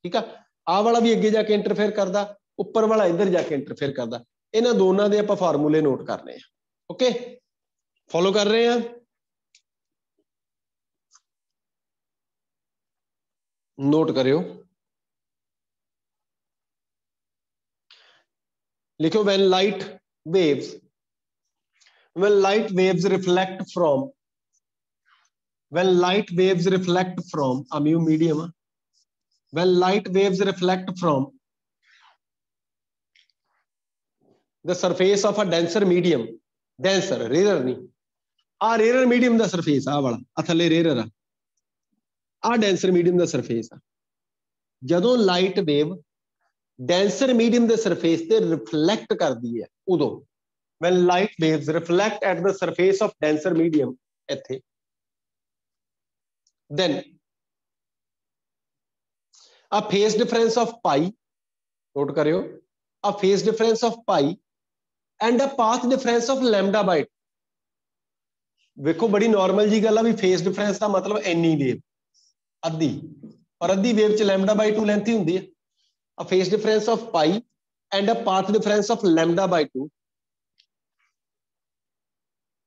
ਠੀਕ ਆ। ਆਹ ਵਾਲਾ ਵੀ ਅੱਗੇ ਜਾ ਕੇ ਇੰਟਰਫੇਅਰ ਕਰਦਾ, ਉੱਪਰ ਵਾਲਾ ਇੱਧਰ ਜਾ ਕੇ ਇੰਟਰਫੇਅਰ ਕਰਦਾ। ਇਹਨਾਂ ਦੋਨਾਂ ਦੇ ਆਪਾਂ ਫਾਰਮੂਲੇ ਨੋਟ ਕਰਨੇ ਆ, ਓਕੇ, ਫੋਲੋ ਕਰ ਰਹੇ ਆ। ਨੋਟ ਕਰਿਓ, ਲਿਖੋ, when light waves reflect from a mu medium, when light waves reflect from the surface of a denser medium, denser rarer नहीं, आ rarer medium ਦਾ surface ਆ ਵਾਲਾ, ਆ ਥੱਲੇ rarer ਆ, ਆ denser medium ਦਾ surface ਆ। ਜਦੋਂ ਲਾਈਟ ਵੇਵ ਡੈਂਸਰ ਮੀਡੀਅਮ ਦੇ ਸਰਫੇਸ ਤੇ ਰਿਫਲੈਕਟ ਕਰਦੀ ਹੈ, ਉਦੋਂ when light waves reflect at the surface of denser medium, ਇੱਥੇ, then a phase difference of pi, note ਕਰਿਓ, a phase difference of pi and a path difference of λ/2। ਵੇਖੋ ਬੜੀ normal ਜੀ ਗੱਲ ਆ ਵੀ ਫੇਸ ਡਿਫਰੈਂਸ ਦਾ ਮਤਲਬ ਇੰਨੀ ਵੇਵ, ਅੱਧੀ, ਪਰ ਅੱਧੀ ਵੇਵ ਚ λ/2 ਲੈਂਥ ਹੀ ਹੁੰਦੀ ਹੈ। A phase difference of pi and a path difference of λ/2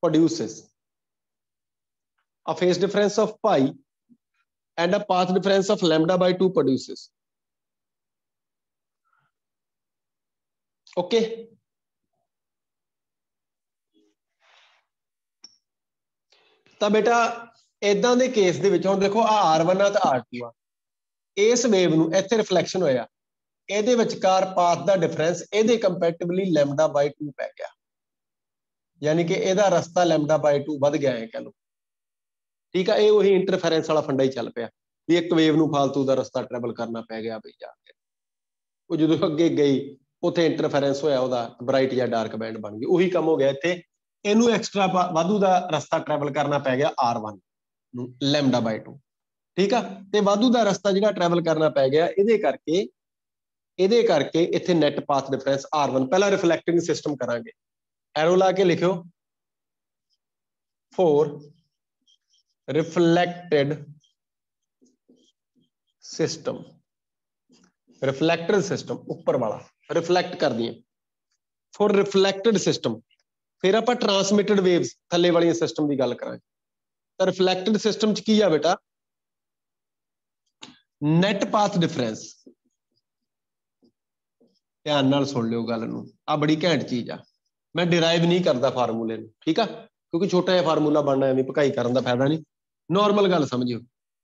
produces a phase difference of pi and a path difference of λ/2 produces, okay। ਤਾਂ ਬੇਟਾ ਇਦਾਂ ਦੇ ਕੇਸ ਦੇ ਵਿੱਚ ਹੁਣ ਦੇਖੋ, ਆ R1 ਆ ਤੇ R2 ਆ, ਇਸ ਵੇਵ ਨੂੰ ਇੱਥੇ ਰਿਫਲੈਕਸ਼ਨ ਹੋਇਆ, ਇਹਦੇ ਵਿਚਕਾਰ ਪਾਥ ਦਾ ਡਿਫਰੈਂਸ ਇਹਦੇ ਕੰਪੈਰੀਟਿਵਲੀ λ/2 ਪੈ ਗਿਆ, ਯਾਨੀ ਕਿ ਇਹਦਾ ਰਸਤਾ λ/2 ਵੱਧ ਗਿਆ ਹੈ, ਕਹ ਲਓ। ठीक है। ये वही इंटरफेरेंस वाला फंडा ही चल पिया भी एक वेव नूं फालतू का रस्ता ट्रैवल करना पै गया बई जाके, वो जो अगे गई उत्थे इंटरफेरेंस होया, ਉਹਦਾ ब्राइट या डार्क बैंड बन गई। ਉਹੀ ਕੰਮ हो गया ਇੱਥੇ, ਇਹਨੂੰ एक्स्ट्रा वाधू का रस्ता ट्रैवल करना पै गया R1 λ/2, ठीक है। ਤੇ ਵਾਧੂ ਦਾ ਰਸਤਾ ਜਿਹੜਾ ट्रैवल करना पै गया ਇਹਦੇ ਕਰਕੇ ਇੱਥੇ ਨੈਟ ਪਾਥ ਡਿਫਰੈਂਸ R1। ਪਹਿਲਾਂ ਰਿਫਲੈਕਟਿੰਗ ਸਿਸਟਮ ਕਰਾਂਗੇ, ਐਰੋ ਲਾ ਕੇ ਲਿਖਿਓ ਫॉर ਰਿਫਲੈਕਟਡ सिस्टम, रिफ्लैक्टेड सिस्टम ऊपर वाला रिफ्लैक्ट कर दिए फॉर रिफ्लैक्टेड सिस्टम। फिर आप ट्रांसमिटेड वेव्स थले वाली सिस्टम की गल करांगे। तो रिफ्लैक्टेड सिस्टम च की आ बेटा, नैट पाथ डिफरेंस, ध्यान नाल सुन लियो गल नूं, आ बड़ी घैंट चीज आ। मैं डिराइव नहीं करता फार्मूले नूं, ठीक है, क्योंकि छोटा जिहा फार्मूला बनना एवं भकाई करन दा फायदा नहीं। नॉर्मल गल समझियो,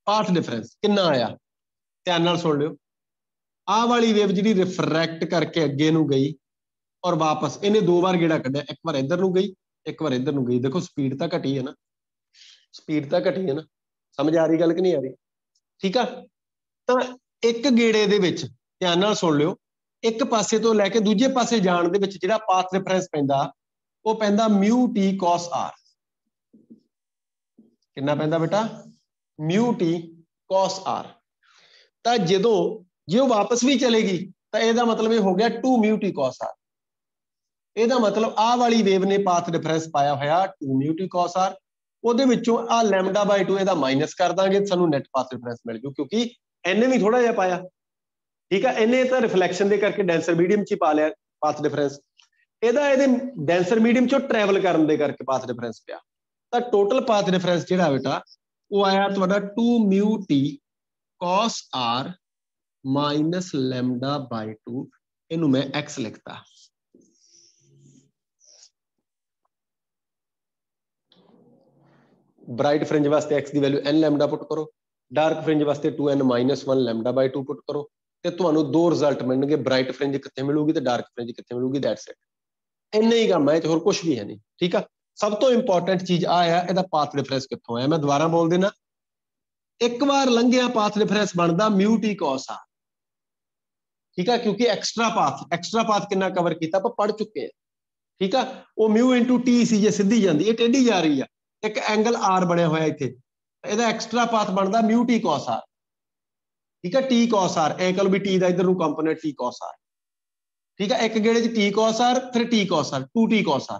पाथ डिफरेंस कितना आया, ध्यान नाल सुन लियो। आह वाली वेव जी रिफ्रैक्ट करके अगे नूं गई और वापस इन्हें 2 बार गेड़ा कढ़िया, एक बार इधर नूं गई एक बार इधर नूं गई। देखो स्पीड तो घटी है ना, स्पीड तो घटी है ना, समझ आ रही गल कि नहीं आ रही, ठीक है। तो एक गेड़े दे विच ध्यान नाल सुन लियो, एक पासे तो लैके दूजे पासे जाण दे विच जिहड़ा पाथ डिफरेंस पैंदा वो पैंदा म्यू टी कॉस आर। कितना पैंदा बेटा, म्यू टी कॉस आर। तो जदों जे वो वापस भी चलेगी तो यह मतलब ये हो गया 2 म्यू टी कॉस आर। ਇਹਦਾ मतलब आह वाली वेव ने पाथ डिफरेंस पाया होया 2 म्यू टी कॉस आर, ਉਹਦੇ ਵਿੱਚੋਂ आ λ/2 ਇਹਦਾ माइनस कर दांगे, ਸਾਨੂੰ नैट पाथ डिफरेंस मिल जू, क्योंकि ਇਹਨੇ भी थोड़ा जिहा पाया, ठीक है। ਇਹਨੇ ਤਾਂ रिफ्लैक्शन ਦੇ ਕਰਕੇ डेंसर मीडियम ਚ पा लिया पाथ डिफरेंस, ਇਹਦਾ ਇਹਦੇ डेंसर मीडियम ਚੋਂ ट्रैवल ਕਰਨ ਦੇ ਕਰਕੇ पाथ डिफरेंस ਪਿਆ। ਤਾਂ टोटल पाथ डिफरेंस ਜਿਹੜਾ बेटा ਉਹ ਆਇਆ ਤੁਹਾਡਾ 2 mu t cos r minus λ/2, इनू मैं x लिखता। ब्राइट फ्रिंज वास्ते x की वैल्यू n लैमडा पुट करो, डार्क फ्रिंज वास्ते 2n - 1 λ/2 पुट करो, तो तुहानू 2 रिजल्ट मिलणगे, ब्राइट फ्रिंज कित्थे मिलूगी तो डार्क फ्रिंज कित्थे मिलूगी। दैट्स इट, इन्ना ही काम है, होर कुछ भी है नहीं, ठीक है। सब तो इंपॉर्टेंट चीज आ है इहदा पाथ डिफरेंस कित्थों आया। मैं दोबारा बोल देना, एक बार लंघिया पाथ डिफरेंस बनता म्यू टी कॉस आर, ठीक है, क्योंकि एक्स्ट्रा पाथ कितना कवर किया आप पढ़ चुके हैं, ठीक है। वो म्यू इंटू टी सी जे सीधी जाती है, टेढ़ी जा रही है, एक एंगल आर बनया होया इत्थे, ਇਹਦਾ एक्स्ट्रा पाथ बनता म्यू टी कॉस आर, ठीक है। टी कॉस आर ए कल भी टी का इधर कंपोनेंट टी कॉस आर, ठीक है। एक गेड़े च टी कॉस आर फिर t cos r 2t cos r,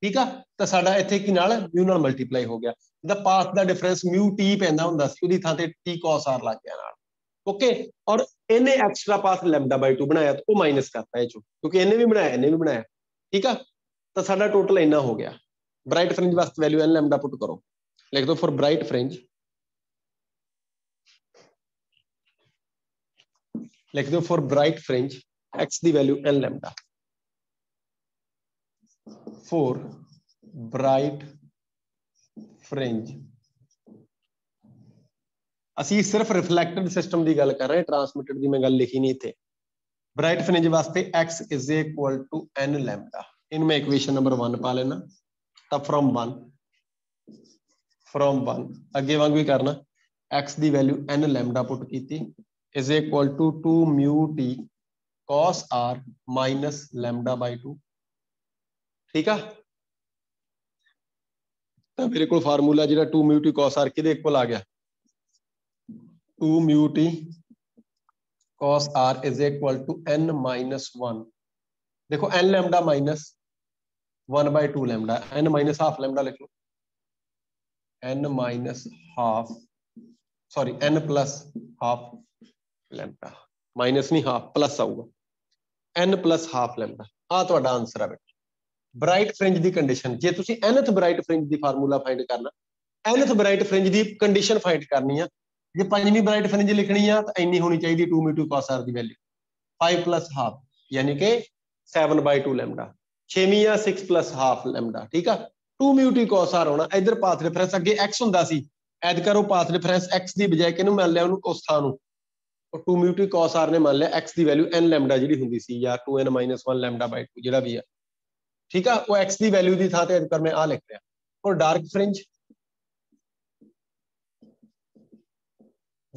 ठीक है। तो साडा इत्थे की नाल म्यू नाल मल्टीप्लाई हो गया, जिहदा पाथ का डिफरेंस म्यू टी पैंदा हुंदा सी उहदी थां ते टी कॉस आर लग गया नाल, ओके। और इन्हें एक्स्ट्रा पाथ λ/2 बनाया तो वो माइनस करता है, क्योंकि इन्हें भी बनाया इन्हें भी बनाया, ठीक है। तो साडा टोटल इन्ना हो गया। ब्राइट फ्रिंज वास्ते वैल्यू n लैम्डा पुट करो, लिख दो फॉर ब्राइट फ्रिंज, लिख दो फॉर ब्राइट फ्रिंज x की वैल्यू n lambda, for bright fringe असी सिर्फ रिफ्लैक्टेड सिस्टम की गल कर रहे हैं, ट्रांसमिटेड की मैं गल लिखी नहीं इत्थे। ब्राइट फ्रिंज वास्ते x = n लैम्डा, इन मैं इक्वेशन नंबर 1 पा लेना। तो फ्रॉम 1 अगे वांग भी करना, x की वैल्यू n लैम्डा पुट की = 2 mu t cos r minus λ/2, ठीक है। तो मेरे को फार्मूला जो 2 म्यू टी कॉस आर किहदे इक्वल आ गया, 2 mu t cos r = n - 1। देखो n lambda minus 1/2 lambda, n minus half lambda लिख लो, n minus half, sorry n plus half lambda, minus नहीं हाफ प्लस आऊगा, n प्लस हाफ लैम्डा। आ तुहाडा आंसर है बेटा ब्राइट फ्रिंज की कंडीशन। जे तुसीं nth ब्राइट फ्रिंज की फार्मूला फाइंड करना, nth ब्राइट फ्रिंज की कंडीशन फाइंड करनी है, जे 5वीं ब्राइट फ्रिंज लिखनी है तो इन्नी होनी चाहिए 2 म्यू टी कॉस आर की वैल्यू 5 प्लस हाफ यानी कि 7/2 लैम्डा, 6वीं या 6 प्लस हाफ लैम्डा, ठीक है। 2 म्यू टी कॉस आर होना, इधर पाथ डिफरेंस अगे x हुंदा सी, ऐड करो पाथ डिफरेंस x की बजाय किहनूं मान लिया उहनूं उस थां नूं, 2 म्यू टी कॉस आर ने मान लिया x की वैल्यू n लैम्डा जिहड़ी हुंदी सी या 2n - 1 λ/2 जिहड़ा भी है, ठीक है। वो x की वैल्यू की थां ते ऐड कर मैं आ लिख रहा। और डार्क फ्रिंज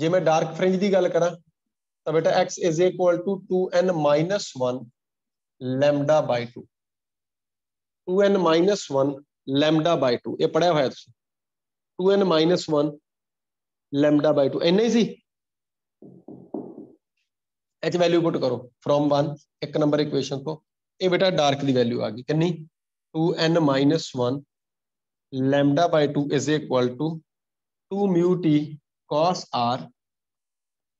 जे मैं डार्क फ्रिंज की गल करा तो बेटा x is equal to 2n minus 1 lambda by 2, 2n minus 1 lambda by 2, ये पढ़िया होया तुसीं, 2n माइनस 1 लैम्डा बाय 2 इन्ना ही सी। एच वैल्यू पुट करो फ्रॉम 1 एक नंबर इक्वेशन तो, ये बेटा डार्क की वैल्यू आ गई कितनी 2n minus 1 lambda by 2 is equal to 2 mu t cos r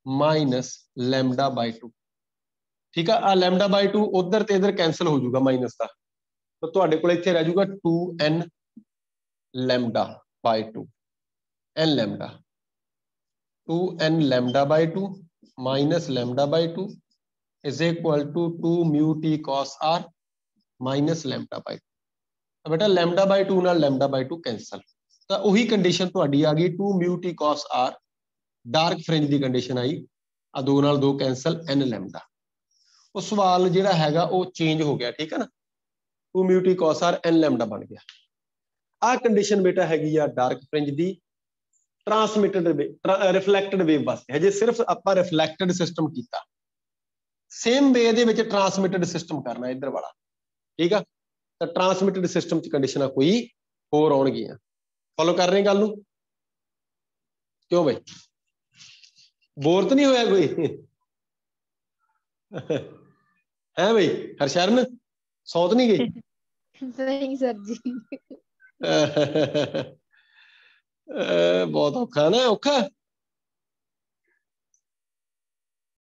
minus lambda by 2। ठीक है, आ लैम्डा बाय 2 उधर ते इधर कैंसल हो जाऊगा माइनस का, तो तुहाडे कोल इत्थे रह जाऊगा 2n lambda by 2, n lambda 2n lambda by 2 minus lambda by 2 is equal to 2 mu t cos r minus lambda by 2। तो बेटा लैम्डा बाय 2 नाल लैम्डा बाय 2 कैंसल, तो उही कंडीशन तुहाडी आ गई 2 mu t cos r, dark fringe की condition आई, आ 2 नाल 2 कैंसल n लैम्डा। वो सवाल जिहड़ा हैगा वो चेंज हो गया, ठीक है ना, 2 mu t cos r n lambda बन गया। आ कंडीशन बेटा हैगी आ डार्क फ्रिंज दी ट्रांसमिटेड रिफ्लैक्टेड वेव वास्ते, हजे सिर्फ आपां रिफ्लैक्टेड सिस्टम कीता, सेम वे दे विच ट्रांसमिटेड सिस्टम करना इधर वाला, ठीक है। तो ट्रांसमिटेड सिस्टम च कंडीशनां कोई होर आउणगियां, फॉलो कर रहे गल नूं, क्यों भाई बोर तो नहीं होया कोई है भाई हरशरण सौ तो नहीं गई नहीं सर जी बहुत औखा ना, औखा